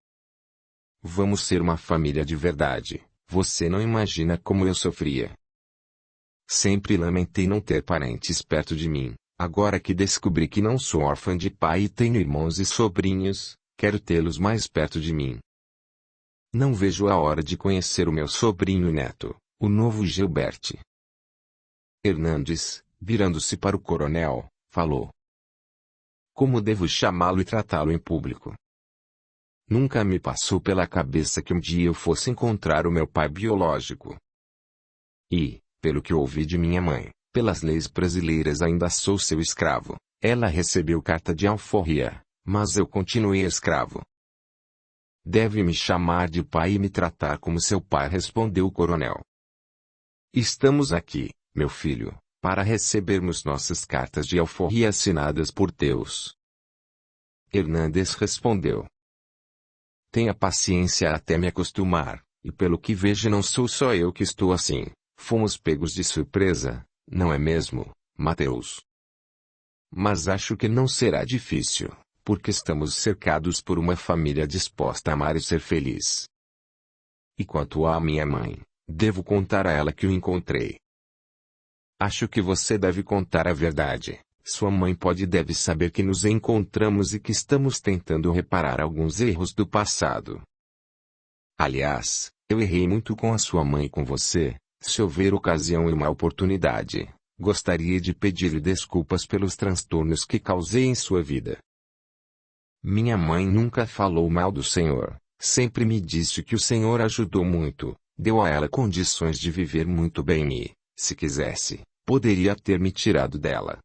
Vamos ser uma família de verdade, você não imagina como eu sofria. Sempre lamentei não ter parentes perto de mim, agora que descobri que não sou órfã de pai e tenho irmãos e sobrinhos, quero tê-los mais perto de mim. Não vejo a hora de conhecer o meu sobrinho neto, o novo Gilberte. Hernandes, virando-se para o coronel, falou: Como devo chamá-lo e tratá-lo em público? Nunca me passou pela cabeça que um dia eu fosse encontrar o meu pai biológico. E, pelo que ouvi de minha mãe, pelas leis brasileiras ainda sou seu escravo. Ela recebeu carta de alforria, mas eu continuei escravo. Deve me chamar de pai e me tratar como seu pai, respondeu o coronel. Estamos aqui, meu filho, para recebermos nossas cartas de alforria assinadas por Deus. Hernandes respondeu: Tenha paciência até me acostumar, e pelo que vejo não sou só eu que estou assim. Fomos pegos de surpresa, não é mesmo, Mateus? Mas acho que não será difícil, porque estamos cercados por uma família disposta a amar e ser feliz. E quanto à minha mãe, devo contar a ela que o encontrei. Acho que você deve contar a verdade. Sua mãe pode e deve saber que nos encontramos e que estamos tentando reparar alguns erros do passado. Aliás, eu errei muito com a sua mãe e com você. Se houver ocasião e uma oportunidade, gostaria de pedir-lhe desculpas pelos transtornos que causei em sua vida. Minha mãe nunca falou mal do Senhor, sempre me disse que o Senhor ajudou muito, deu a ela condições de viver muito bem e, se quisesse, poderia ter me tirado dela.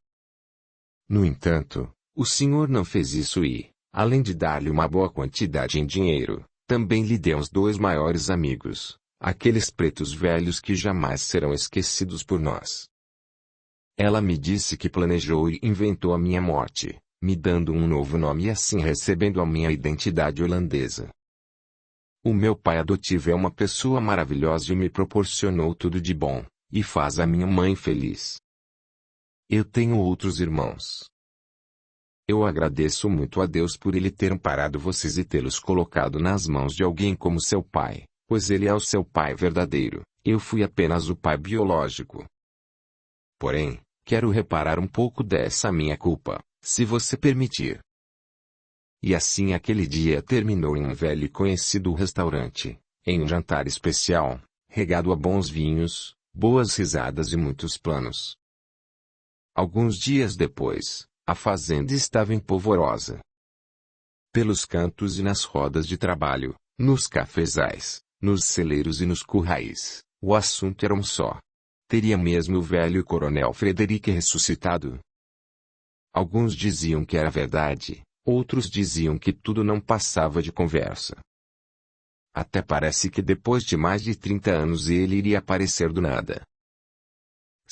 No entanto, o Senhor não fez isso e, além de dar-lhe uma boa quantidade em dinheiro, também lhe deu os 2 maiores amigos. Aqueles pretos velhos que jamais serão esquecidos por nós. Ela me disse que planejou e inventou a minha morte, me dando um novo nome e assim recebendo a minha identidade holandesa. O meu pai adotivo é uma pessoa maravilhosa e me proporcionou tudo de bom, e faz a minha mãe feliz. Eu tenho outros irmãos. Eu agradeço muito a Deus por Ele ter amparado vocês e tê-los colocado nas mãos de alguém como seu pai. Pois ele é o seu pai verdadeiro, eu fui apenas o pai biológico. Porém, quero reparar um pouco dessa minha culpa, se você permitir. E assim aquele dia terminou em um velho e conhecido restaurante, em um jantar especial, regado a bons vinhos, boas risadas e muitos planos. Alguns dias depois, a fazenda estava em polvorosa. Pelos cantos e nas rodas de trabalho, nos cafezais, nos celeiros e nos currais, o assunto era um só. Teria mesmo o velho coronel Frederic ressuscitado? Alguns diziam que era verdade, outros diziam que tudo não passava de conversa. Até parece que depois de mais de 30 anos ele iria aparecer do nada.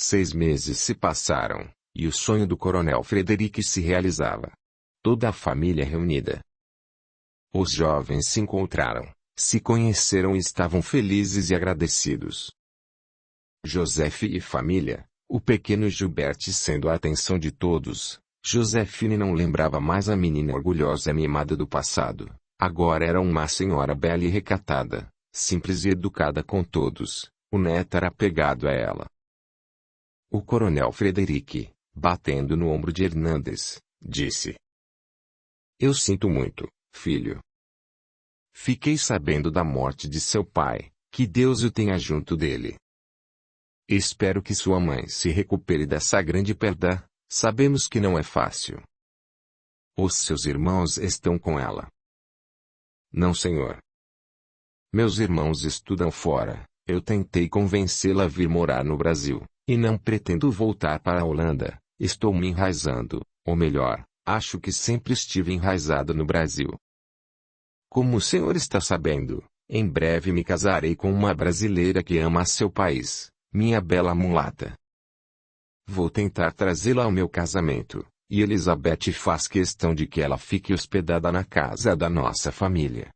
6 meses se passaram, e o sonho do coronel Frederic se realizava. Toda a família reunida. Os jovens se encontraram, se conheceram e estavam felizes e agradecidos. Joseph e família, o pequeno Gilbert sendo a atenção de todos. Josefine não lembrava mais a menina orgulhosa e mimada do passado. Agora era uma senhora bela e recatada, simples e educada com todos. O neto era apegado a ela. O coronel Frederic, batendo no ombro de Hernandes, disse: "Eu sinto muito, filho. Fiquei sabendo da morte de seu pai, que Deus o tenha junto dele. Espero que sua mãe se recupere dessa grande perda, sabemos que não é fácil. Os seus irmãos estão com ela?" "Não, senhor. Meus irmãos estudam fora, eu tentei convencê-la a vir morar no Brasil, e não pretendo voltar para a Holanda, estou me enraizando, ou melhor, acho que sempre estive enraizado no Brasil. Como o senhor está sabendo, em breve me casarei com uma brasileira que ama seu país, minha bela mulata. Vou tentar trazê-la ao meu casamento, e Elizabeth faz questão de que ela fique hospedada na casa da nossa família.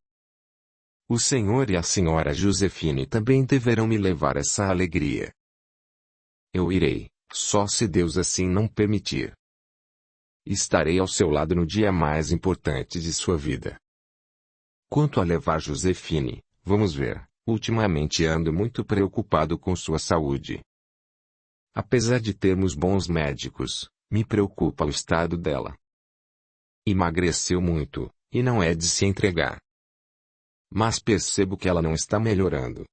O senhor e a senhora Josefine também deverão me levar essa alegria. Eu irei, só se Deus assim não permitir. Estarei ao seu lado no dia mais importante de sua vida. Quanto a levar Josefine, vamos ver, ultimamente ando muito preocupado com sua saúde. Apesar de termos bons médicos, me preocupa o estado dela. Emagreceu muito, e não é de se entregar. Mas percebo que ela não está melhorando.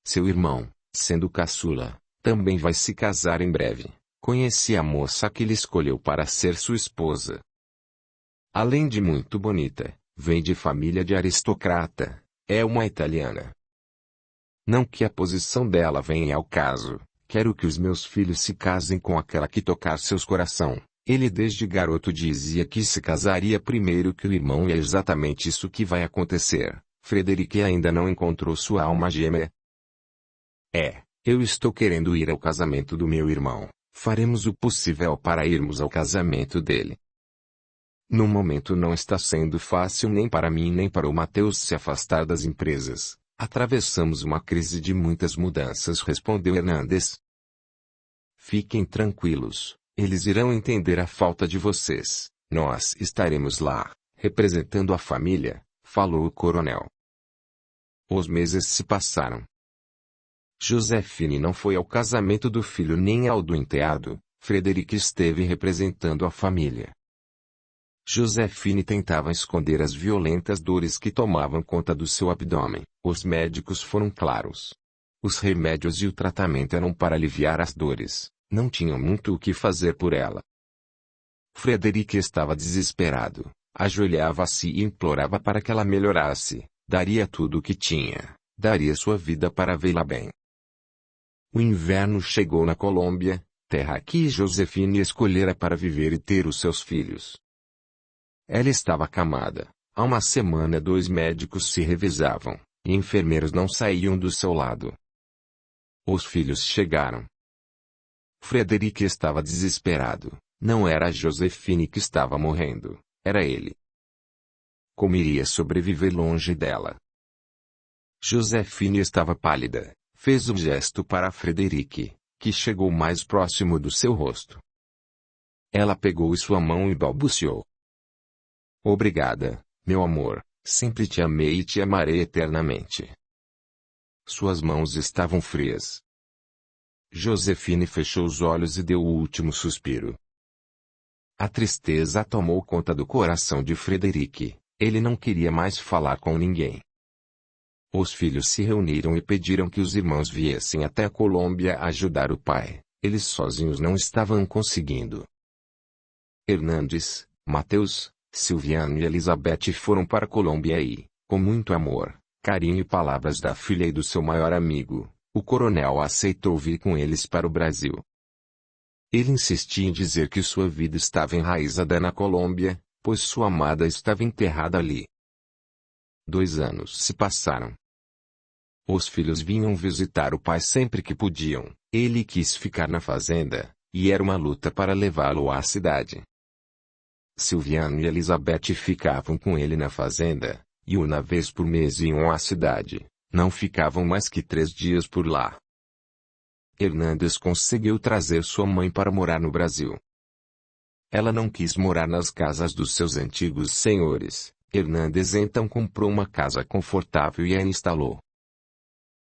Seu irmão, sendo caçula, também vai se casar em breve. Conheci a moça que ele escolheu para ser sua esposa. Além de muito bonita, vem de família de aristocrata, é uma italiana. Não que a posição dela venha ao caso, quero que os meus filhos se casem com aquela que tocar seus coração. Ele desde garoto dizia que se casaria primeiro que o irmão e é exatamente isso que vai acontecer. Frederic ainda não encontrou sua alma gêmea. Eu estou querendo ir ao casamento do meu irmão. Faremos o possível para irmos ao casamento dele. No momento não está sendo fácil nem para mim nem para o Mateus se afastar das empresas. Atravessamos uma crise de muitas mudanças, respondeu Hernandes. Fiquem tranquilos, eles irão entender a falta de vocês. Nós estaremos lá, representando a família, falou o coronel. Os meses se passaram. Josefine não foi ao casamento do filho nem ao do enteado. Frederic esteve representando a família. Josefine tentava esconder as violentas dores que tomavam conta do seu abdômen. Os médicos foram claros. Os remédios e o tratamento eram para aliviar as dores. Não tinham muito o que fazer por ela. Frederic estava desesperado. Ajoelhava-se e implorava para que ela melhorasse. Daria tudo o que tinha. Daria sua vida para vê-la bem. O inverno chegou na Colômbia, terra que Josefine escolhera para viver e ter os seus filhos. Ela estava acamada. Há uma semana 2 médicos se revezavam, e enfermeiros não saíam do seu lado. Os filhos chegaram. Frederic estava desesperado. Não era a Josefine que estava morrendo, era ele. Como iria sobreviver longe dela? Josefine estava pálida. Fez um gesto para Frederic, que chegou mais próximo do seu rosto. Ela pegou sua mão e balbuciou. Obrigada, meu amor, sempre te amei e te amarei eternamente. Suas mãos estavam frias. Josefine fechou os olhos e deu o último suspiro. A tristeza tomou conta do coração de Frederic, ele não queria mais falar com ninguém. Os filhos se reuniram e pediram que os irmãos viessem até a Colômbia ajudar o pai. Eles sozinhos não estavam conseguindo. Hernandes, Mateus, Silviano e Elizabeth foram para a Colômbia e, com muito amor, carinho e palavras da filha e do seu maior amigo, o coronel aceitou vir com eles para o Brasil. Ele insistia em dizer que sua vida estava enraizada na Colômbia, pois sua amada estava enterrada ali. 2 anos se passaram. Os filhos vinham visitar o pai sempre que podiam, Ele quis ficar na fazenda, e era uma luta para levá-lo à cidade. Silviano e Elizabeth ficavam com ele na fazenda, e uma vez por mês iam à cidade. Não ficavam mais que 3 dias por lá. Hernandes conseguiu trazer sua mãe para morar no Brasil. Ela não quis morar nas casas dos seus antigos senhores. Hernandes então comprou uma casa confortável e a instalou.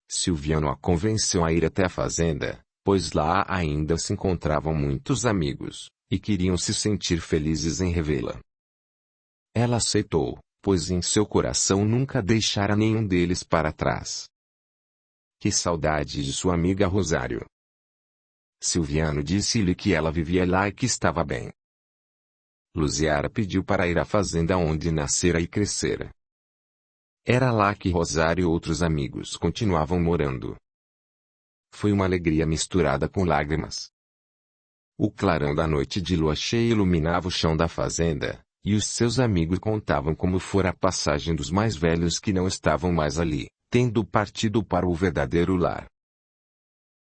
Silviano a convenceu a ir até a fazenda, pois lá ainda se encontravam muitos amigos, e queriam se sentir felizes em revê-la. Ela aceitou, pois em seu coração nunca deixara nenhum deles para trás. Que saudade de sua amiga Rosário! Silviano disse-lhe que ela vivia lá e que estava bem. Luziara pediu para ir à fazenda onde nascera e crescera. Era lá que Rosário e outros amigos continuavam morando. Foi uma alegria misturada com lágrimas. O clarão da noite de lua cheia iluminava o chão da fazenda, e os seus amigos contavam como fora a passagem dos mais velhos que não estavam mais ali, tendo partido para o verdadeiro lar.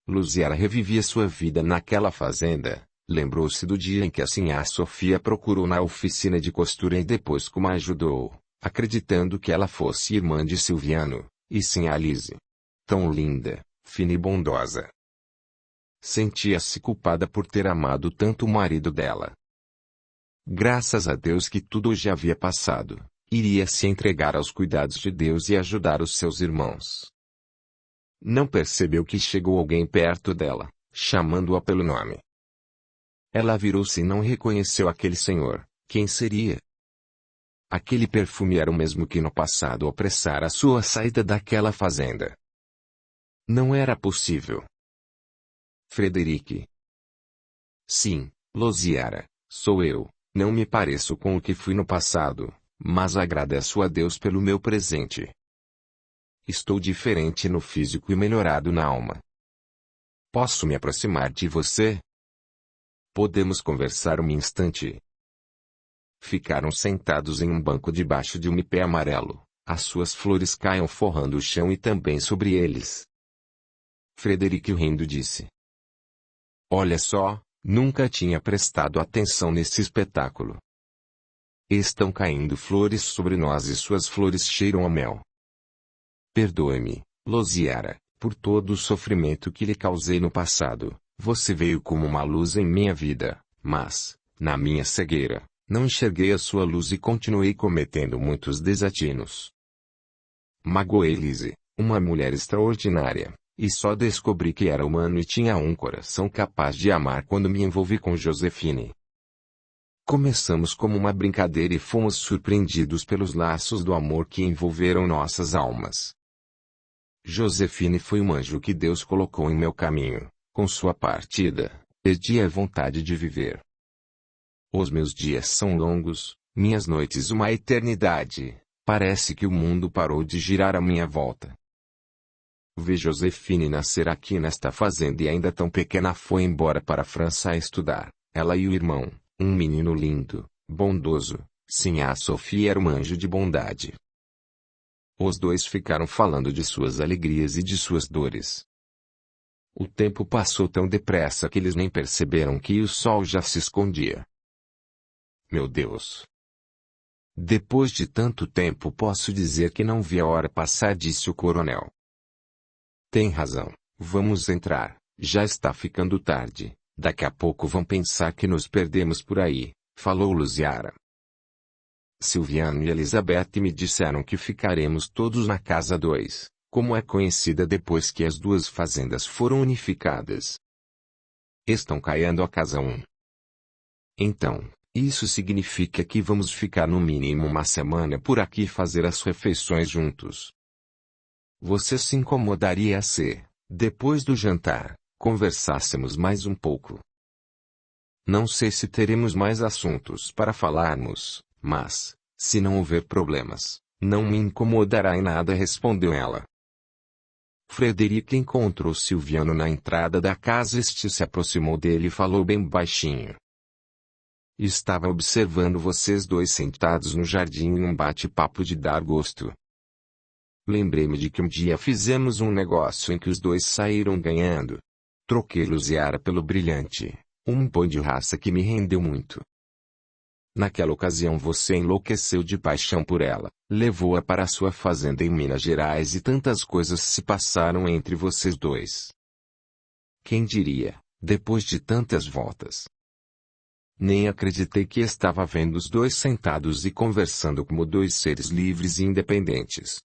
Luziara revivia sua vida naquela fazenda. Lembrou-se do dia em que a sinhá Sofia procurou na oficina de costura e depois como a ajudou, acreditando que ela fosse irmã de Silviano, e sinhá Lise. Tão linda, fina e bondosa. Sentia-se culpada por ter amado tanto o marido dela. Graças a Deus que tudo já havia passado, iria se entregar aos cuidados de Deus e ajudar os seus irmãos. Não percebeu que chegou alguém perto dela, chamando-a pelo nome. Ela virou-se e não reconheceu aquele senhor. Quem seria? Aquele perfume era o mesmo que no passado apressara a sua saída daquela fazenda. Não era possível. Frederique. Sim, Luziara, sou eu. Não me pareço com o que fui no passado, mas agradeço a Deus pelo meu presente. Estou diferente no físico e melhorado na alma. Posso me aproximar de você? Podemos conversar um instante? Ficaram sentados em um banco debaixo de um ipê amarelo. As suas flores caíam forrando o chão e também sobre eles. Frederico rindo disse: Olha só, nunca tinha prestado atenção nesse espetáculo. Estão caindo flores sobre nós e suas flores cheiram a mel. Perdoe-me, Luziara, por todo o sofrimento que lhe causei no passado. Você veio como uma luz em minha vida, mas, na minha cegueira, não enxerguei a sua luz e continuei cometendo muitos desatinos. Magoei Lise, uma mulher extraordinária, e só descobri que era humano e tinha um coração capaz de amar quando me envolvi com Josefine. Começamos como uma brincadeira e fomos surpreendidos pelos laços do amor que envolveram nossas almas. Josefine foi um anjo que Deus colocou em meu caminho. Com sua partida, perdi a vontade de viver. Os meus dias são longos, minhas noites uma eternidade. Parece que o mundo parou de girar à minha volta. Vi Josefine nascer aqui nesta fazenda e ainda tão pequena foi embora para a França a estudar. Ela e o irmão, um menino lindo, bondoso. Sinhá Sofia era um anjo de bondade. Os dois ficaram falando de suas alegrias e de suas dores. O tempo passou tão depressa que eles nem perceberam que o sol já se escondia. Meu Deus! Depois de tanto tempo posso dizer que não vi a hora passar, disse o coronel. Tem razão, vamos entrar, já está ficando tarde, daqui a pouco vão pensar que nos perdemos por aí, falou Luziara. Silviano e Elizabeth me disseram que ficaremos todos na casa 2. Como é conhecida depois que as duas fazendas foram unificadas. Estão caindo a casa 1. Então, isso significa que vamos ficar no mínimo uma semana por aqui e fazer as refeições juntos. Você se incomodaria se, depois do jantar, conversássemos mais um pouco? Não sei se teremos mais assuntos para falarmos, mas, se não houver problemas, não me incomodará em nada, respondeu ela. Frederico encontrou Silviano na entrada da casa. Este se aproximou dele e falou bem baixinho. Estava observando vocês dois sentados no jardim em um bate-papo de dar gosto. Lembrei-me de que um dia fizemos um negócio em que os dois saíram ganhando. Troquei Luziara pelo brilhante, um boi de raça que me rendeu muito. Naquela ocasião você enlouqueceu de paixão por ela, levou-a para sua fazenda em Minas Gerais e tantas coisas se passaram entre vocês dois. Quem diria, depois de tantas voltas? Nem acreditei que estava vendo os dois sentados e conversando como dois seres livres e independentes.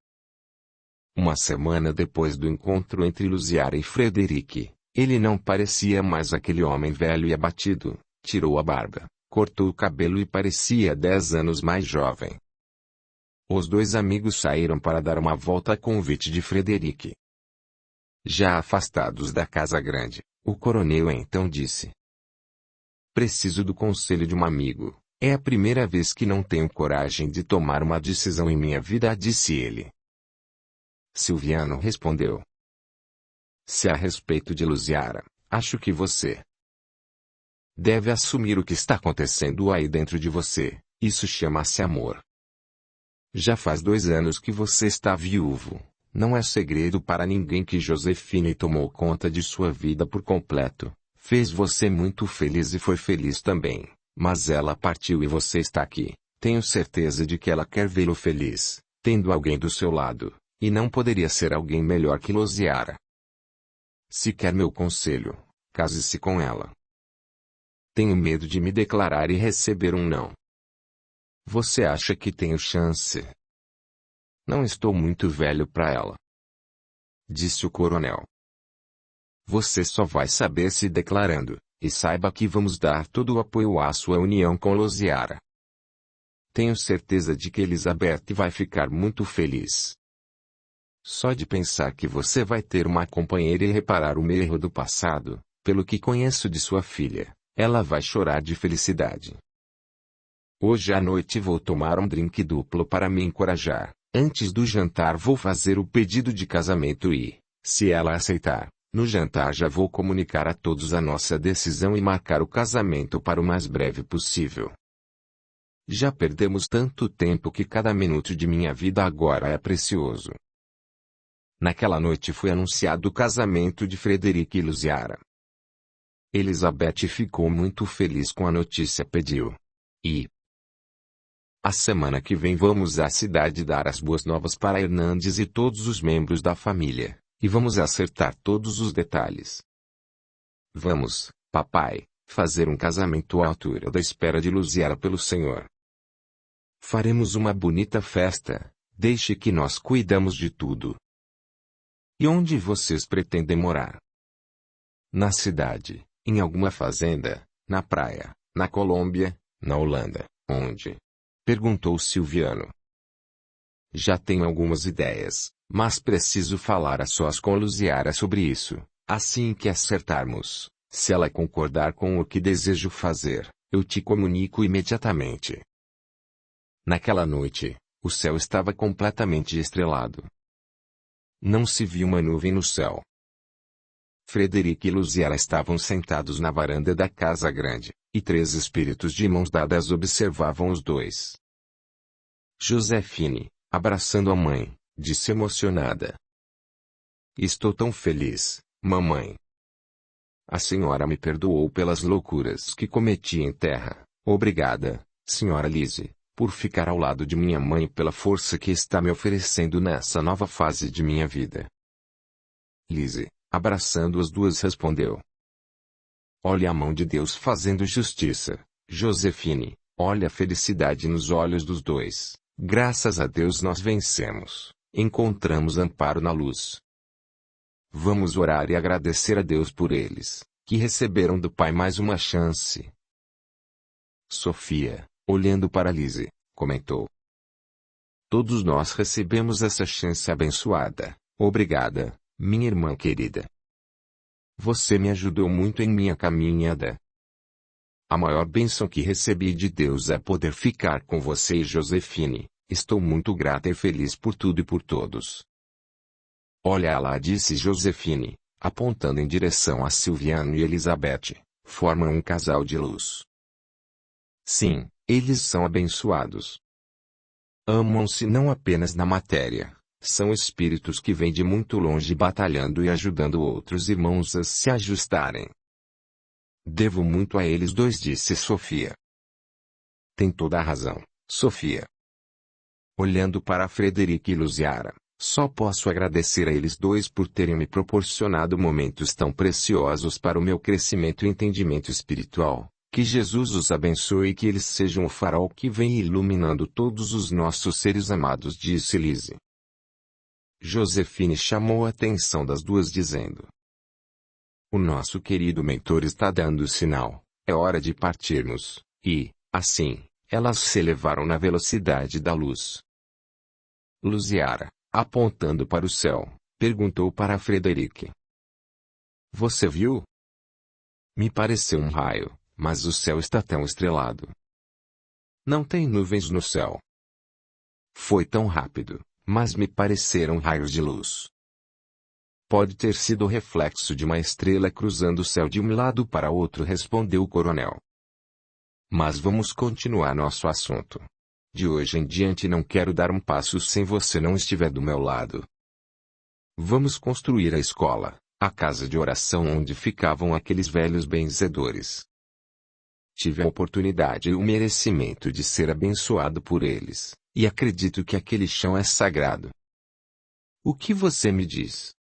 Uma semana depois do encontro entre Luziara e Frederic, ele não parecia mais aquele homem velho e abatido, tirou a barba, cortou o cabelo e parecia 10 anos mais jovem. Os dois amigos saíram para dar uma volta a convite de Frederic. Já afastados da casa grande, o coronel então disse: "Preciso do conselho de um amigo. É a primeira vez que não tenho coragem de tomar uma decisão em minha vida", disse ele. Silviano respondeu: "Se a respeito de Luziara, acho que você deve assumir o que está acontecendo aí dentro de você. Isso chama-se amor. Já faz 2 anos que você está viúvo. Não é segredo para ninguém que Josefine tomou conta de sua vida por completo. Fez você muito feliz e foi feliz também. Mas ela partiu e você está aqui. Tenho certeza de que ela quer vê-lo feliz, tendo alguém do seu lado. E não poderia ser alguém melhor que Luziara. Se quer meu conselho, case-se com ela. Tenho medo de me declarar e receber um não. Você acha que tenho chance?" "Não estou muito velho para ela", disse o coronel. "Você só vai saber se declarando, e saiba que vamos dar todo o apoio à sua união com Luziara. Tenho certeza de que Elizabeth vai ficar muito feliz. Só de pensar que você vai ter uma companheira e reparar o meu erro do passado, pelo que conheço de sua filha, ela vai chorar de felicidade. Hoje à noite vou tomar um drink duplo para me encorajar. Antes do jantar vou fazer o pedido de casamento e, se ela aceitar, no jantar já vou comunicar a todos a nossa decisão e marcar o casamento para o mais breve possível. Já perdemos tanto tempo que cada minuto de minha vida agora é precioso." Naquela noite foi anunciado o casamento de Frederic e Luziara. Elizabeth ficou muito feliz com a notícia, pediu: "E a semana que vem vamos à cidade dar as boas novas para Hernandes e todos os membros da família, e vamos acertar todos os detalhes. Vamos, papai, fazer um casamento à altura da espera de Luziara pelo senhor. Faremos uma bonita festa, deixe que nós cuidamos de tudo." "E onde vocês pretendem morar?" "Na cidade, em alguma fazenda, na praia, na Colômbia, na Holanda, onde?" perguntou Silviano. "Já tenho algumas ideias, mas preciso falar a sós com Luziara sobre isso. Assim que acertarmos, se ela concordar com o que desejo fazer, eu te comunico imediatamente." Naquela noite, o céu estava completamente estrelado. Não se viu uma nuvem no céu. Frederic e Luziara estavam sentados na varanda da casa grande, e 3 espíritos de mãos dadas observavam os dois. Josefine, abraçando a mãe, disse emocionada: "Estou tão feliz, mamãe. A senhora me perdoou pelas loucuras que cometi em terra. Obrigada, senhora Lise, por ficar ao lado de minha mãe e pela força que está me oferecendo nessa nova fase de minha vida." Lise, abraçando as duas, respondeu: "Olhe a mão de Deus fazendo justiça, Josefine, olhe a felicidade nos olhos dos dois. Graças a Deus nós vencemos, encontramos amparo na luz. Vamos orar e agradecer a Deus por eles, que receberam do Pai mais uma chance." Sofia, olhando para Lise, comentou: "Todos nós recebemos essa chance abençoada. Obrigada, minha irmã querida. Você me ajudou muito em minha caminhada. A maior bênção que recebi de Deus é poder ficar com você e Josefine. Estou muito grata e feliz por tudo e por todos." "Olha lá", disse Josefine, apontando em direção a Silviano e Elizabeth, "formam um casal de luz. Sim, eles são abençoados. Amam-se não apenas na matéria, São espíritos que vêm de muito longe batalhando e ajudando outros irmãos a se ajustarem. Devo muito a eles dois, disse Sofia. Tem toda a razão, Sofia. Olhando para Frederica e Luziara, só posso agradecer a eles dois por terem me proporcionado momentos tão preciosos para o meu crescimento e entendimento espiritual. Que Jesus os abençoe e que eles sejam o farol que vem iluminando todos os nossos seres amados, disse Lise. Josefine chamou a atenção das duas dizendo: o nosso querido mentor está dando o sinal, é hora de partirmos, e, assim, elas se elevaram na velocidade da luz. Luziara, apontando para o céu, perguntou para Frederique: você viu? Me pareceu um raio, mas o céu está tão estrelado. Não tem nuvens no céu. Foi tão rápido, mas me pareceram raios de luz. Pode ter sido o reflexo de uma estrela cruzando o céu de um lado para outro, respondeu o coronel. Mas vamos continuar nosso assunto. De hoje em diante não quero dar um passo sem você não estiver do meu lado. Vamos construir a escola, a casa de oração onde ficavam aqueles velhos benzedores. Tive a oportunidade e o merecimento de ser abençoado por eles, e acredito que aquele chão é sagrado. O que você me diz?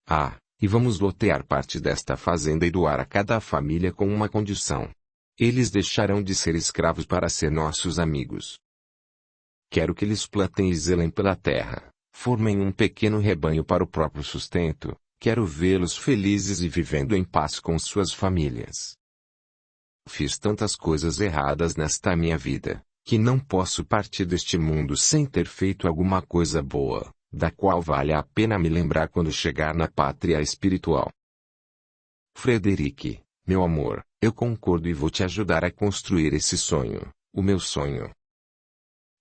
Ah, e vamos lotear parte desta fazenda e doar a cada família com uma condição. Eles deixarão de ser escravos para ser nossos amigos. Quero que eles plantem e zelem pela terra, formem um pequeno rebanho para o próprio sustento, quero vê-los felizes e vivendo em paz com suas famílias. Fiz tantas coisas erradas nesta minha vida, que não posso partir deste mundo sem ter feito alguma coisa boa, da qual vale a pena me lembrar quando chegar na pátria espiritual. Frederique, meu amor, eu concordo e vou te ajudar a construir esse sonho, o meu sonho.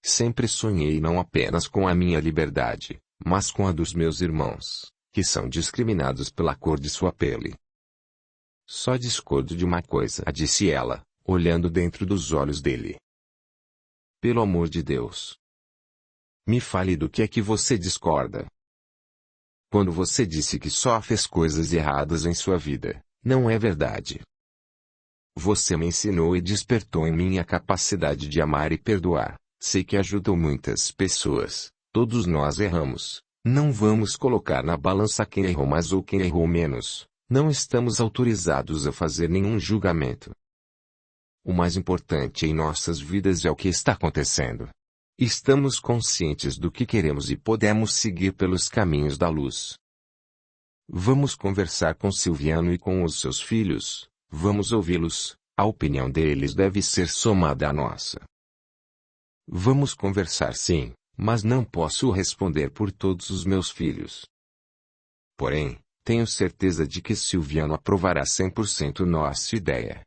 Sempre sonhei não apenas com a minha liberdade, mas com a dos meus irmãos, que são discriminados pela cor de sua pele. Só discordo de uma coisa, disse ela, olhando dentro dos olhos dele. Pelo amor de Deus. Me fale do que é que você discorda. Quando você disse que só fez coisas erradas em sua vida, não é verdade. Você me ensinou e despertou em mim a capacidade de amar e perdoar. Sei que ajudou muitas pessoas, todos nós erramos. Não vamos colocar na balança quem errou mais ou quem errou menos. Não estamos autorizados a fazer nenhum julgamento. O mais importante em nossas vidas é o que está acontecendo. Estamos conscientes do que queremos e podemos seguir pelos caminhos da luz. Vamos conversar com Silviano e com os seus filhos, vamos ouvi-los, a opinião deles deve ser somada à nossa. Vamos conversar sim, mas não posso responder por todos os meus filhos. Porém, tenho certeza de que Silviano aprovará 100% nossa ideia.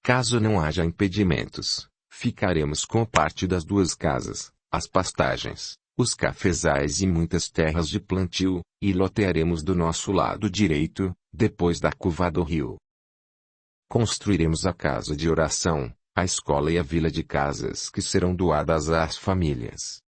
Caso não haja impedimentos, ficaremos com parte das duas casas, as pastagens, os cafezais e muitas terras de plantio, e lotearemos do nosso lado direito, depois da curva do rio. Construiremos a casa de oração, a escola e a vila de casas que serão doadas às famílias.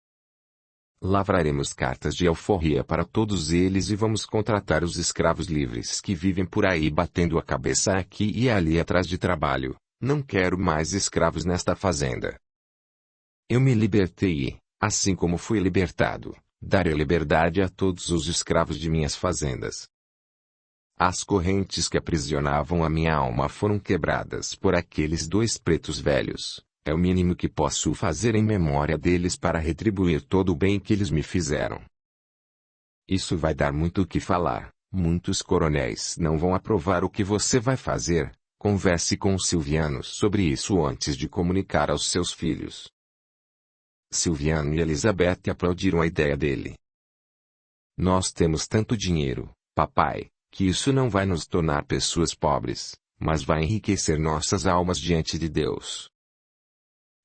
Lavraremos cartas de alforria para todos eles e vamos contratar os escravos livres que vivem por aí batendo a cabeça aqui e ali atrás de trabalho. Não quero mais escravos nesta fazenda. Eu me libertei e, assim como fui libertado, darei liberdade a todos os escravos de minhas fazendas. As correntes que aprisionavam a minha alma foram quebradas por aqueles dois pretos velhos. É o mínimo que posso fazer em memória deles para retribuir todo o bem que eles me fizeram. Isso vai dar muito o que falar. Muitos coronéis não vão aprovar o que você vai fazer. Converse com o Silviano sobre isso antes de comunicar aos seus filhos. Silviano e Elizabeth aplaudiram a ideia dele. Nós temos tanto dinheiro, papai, que isso não vai nos tornar pessoas pobres, mas vai enriquecer nossas almas diante de Deus.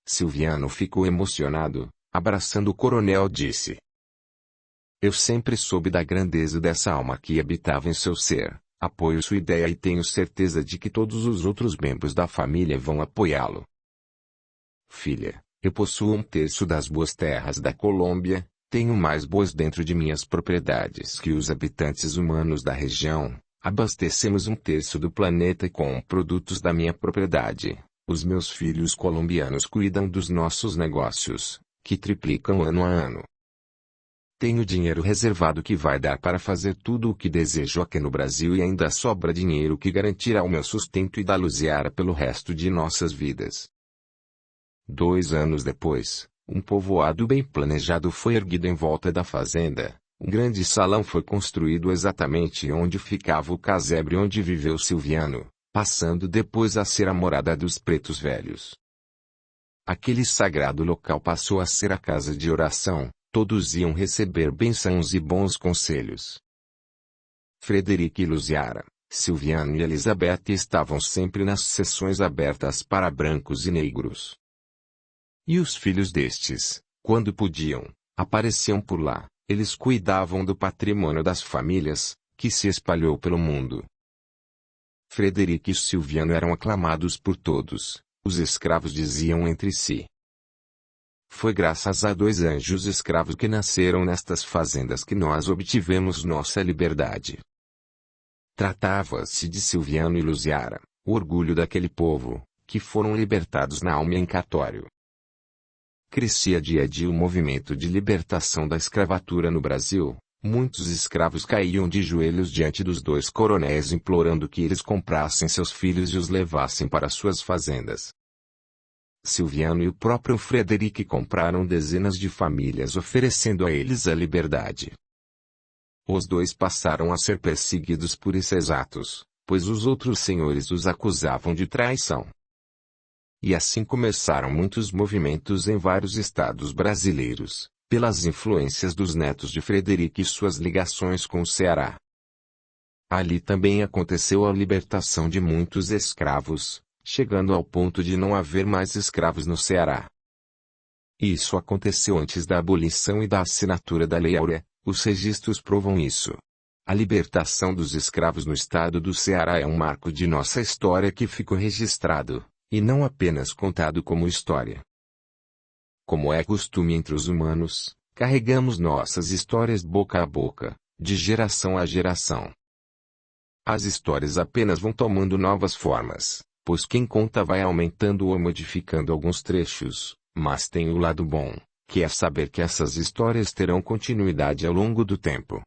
Silviano ficou emocionado, abraçando o coronel disse: eu sempre soube da grandeza dessa alma que habitava em seu ser, apoio sua ideia e tenho certeza de que todos os outros membros da família vão apoiá-lo. Filha, eu possuo 1/3 das boas terras da Colômbia, Tenho mais bois dentro de minhas propriedades que os habitantes humanos da região. Abastecemos um terço do planeta com produtos da minha propriedade. Os meus filhos colombianos cuidam dos nossos negócios, que triplicam ano a ano. Tenho dinheiro reservado que vai dar para fazer tudo o que desejo aqui no Brasil e ainda sobra dinheiro que garantirá o meu sustento e da Luziara pelo resto de nossas vidas. 2 anos depois, um povoado bem planejado foi erguido em volta da fazenda. Um grande salão foi construído exatamente onde ficava o casebre onde viveu Silviano, passando depois a ser a morada dos pretos velhos. Aquele sagrado local passou a ser a casa de oração, todos iam receber bênçãos e bons conselhos. Frederico e Luziara, Silviano e Elizabeth estavam sempre nas sessões abertas para brancos e negros. E os filhos destes, quando podiam, apareciam por lá. Eles cuidavam do patrimônio das famílias, que se espalhou pelo mundo. Frederico e Silviano eram aclamados por todos, os escravos diziam entre si. Foi graças a 2 anjos escravos que nasceram nestas fazendas que nós obtivemos nossa liberdade. Tratava-se de Silviano e Luziara, o orgulho daquele povo, que foram libertados na alma em Catório. Crescia dia a dia o movimento de libertação da escravatura no Brasil. Muitos escravos caíam de joelhos diante dos 2 coronéis implorando que eles comprassem seus filhos e os levassem para suas fazendas. Silviano e o próprio Frederico compraram dezenas de famílias oferecendo a eles a liberdade. Os 2 passaram a ser perseguidos por esses atos, pois os outros senhores os acusavam de traição. E assim começaram muitos movimentos em vários estados brasileiros, pelas influências dos netos de Frederico e suas ligações com o Ceará. Ali também aconteceu a libertação de muitos escravos, chegando ao ponto de não haver mais escravos no Ceará. Isso aconteceu antes da abolição e da assinatura da Lei Áurea, os registros provam isso. A libertação dos escravos no estado do Ceará é um marco de nossa história que ficou registrado, e não apenas contado como história. Como é costume entre os humanos, carregamos nossas histórias boca a boca, de geração a geração. As histórias apenas vão tomando novas formas, pois quem conta vai aumentando ou modificando alguns trechos, mas tem o lado bom, que é saber que essas histórias terão continuidade ao longo do tempo.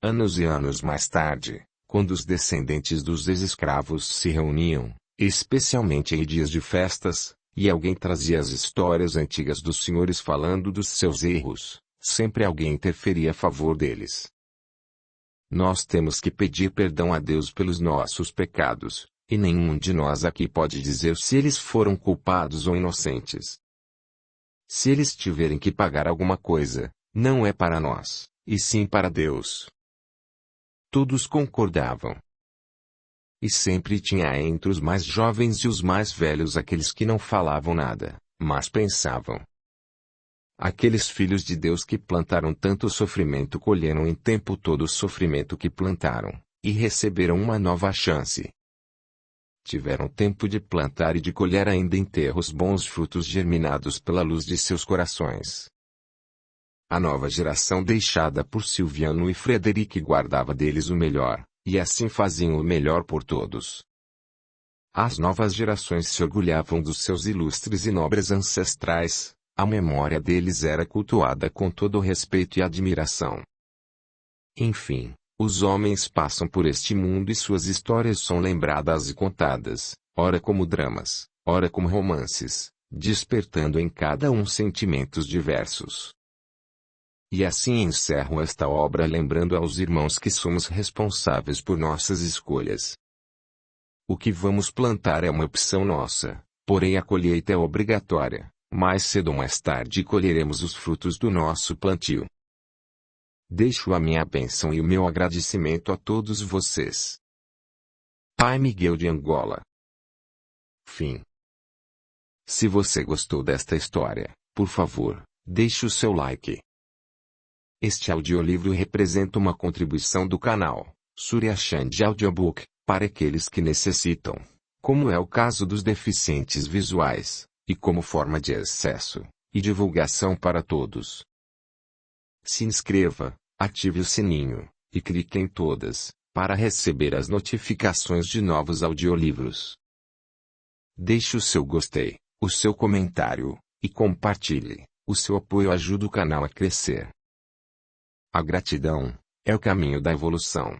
Anos e anos mais tarde, quando os descendentes dos ex-escravos se reuniam, especialmente em dias de festas, e alguém trazia as histórias antigas dos senhores falando dos seus erros, sempre alguém interferia a favor deles. Nós temos que pedir perdão a Deus pelos nossos pecados, e nenhum de nós aqui pode dizer se eles foram culpados ou inocentes. Se eles tiverem que pagar alguma coisa, não é para nós, e sim para Deus. Todos concordavam. E sempre tinha entre os mais jovens e os mais velhos aqueles que não falavam nada, mas pensavam. Aqueles filhos de Deus que plantaram tanto sofrimento colheram em tempo todo o sofrimento que plantaram, e receberam uma nova chance. Tiveram tempo de plantar e de colher ainda em terros bons frutos germinados pela luz de seus corações. A nova geração deixada por Silviano e Frederico guardava deles o melhor. E assim faziam o melhor por todos. As novas gerações se orgulhavam dos seus ilustres e nobres ancestrais, a memória deles era cultuada com todo o respeito e admiração. Enfim, os homens passam por este mundo e suas histórias são lembradas e contadas, ora como dramas, ora como romances, despertando em cada um sentimentos diversos. E assim encerro esta obra lembrando aos irmãos que somos responsáveis por nossas escolhas. O que vamos plantar é uma opção nossa, porém a colheita é obrigatória. Mais cedo ou mais tarde colheremos os frutos do nosso plantio. Deixo a minha bênção e o meu agradecimento a todos vocês. Pai Miguel de Angola. Fim. Se você gostou desta história, por favor, deixe o seu like. Este audiolivro representa uma contribuição do canal Surya Chand Audiobook, para aqueles que necessitam, como é o caso dos deficientes visuais, e como forma de acesso e divulgação para todos. Se inscreva, ative o sininho, e clique em todas, para receber as notificações de novos audiolivros. Deixe o seu gostei, o seu comentário, e compartilhe. O seu apoio ajuda o canal a crescer. A gratidão é o caminho da evolução.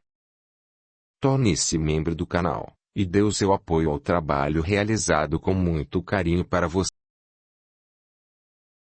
Torne-se membro do canal, e dê o seu apoio ao trabalho realizado com muito carinho para você.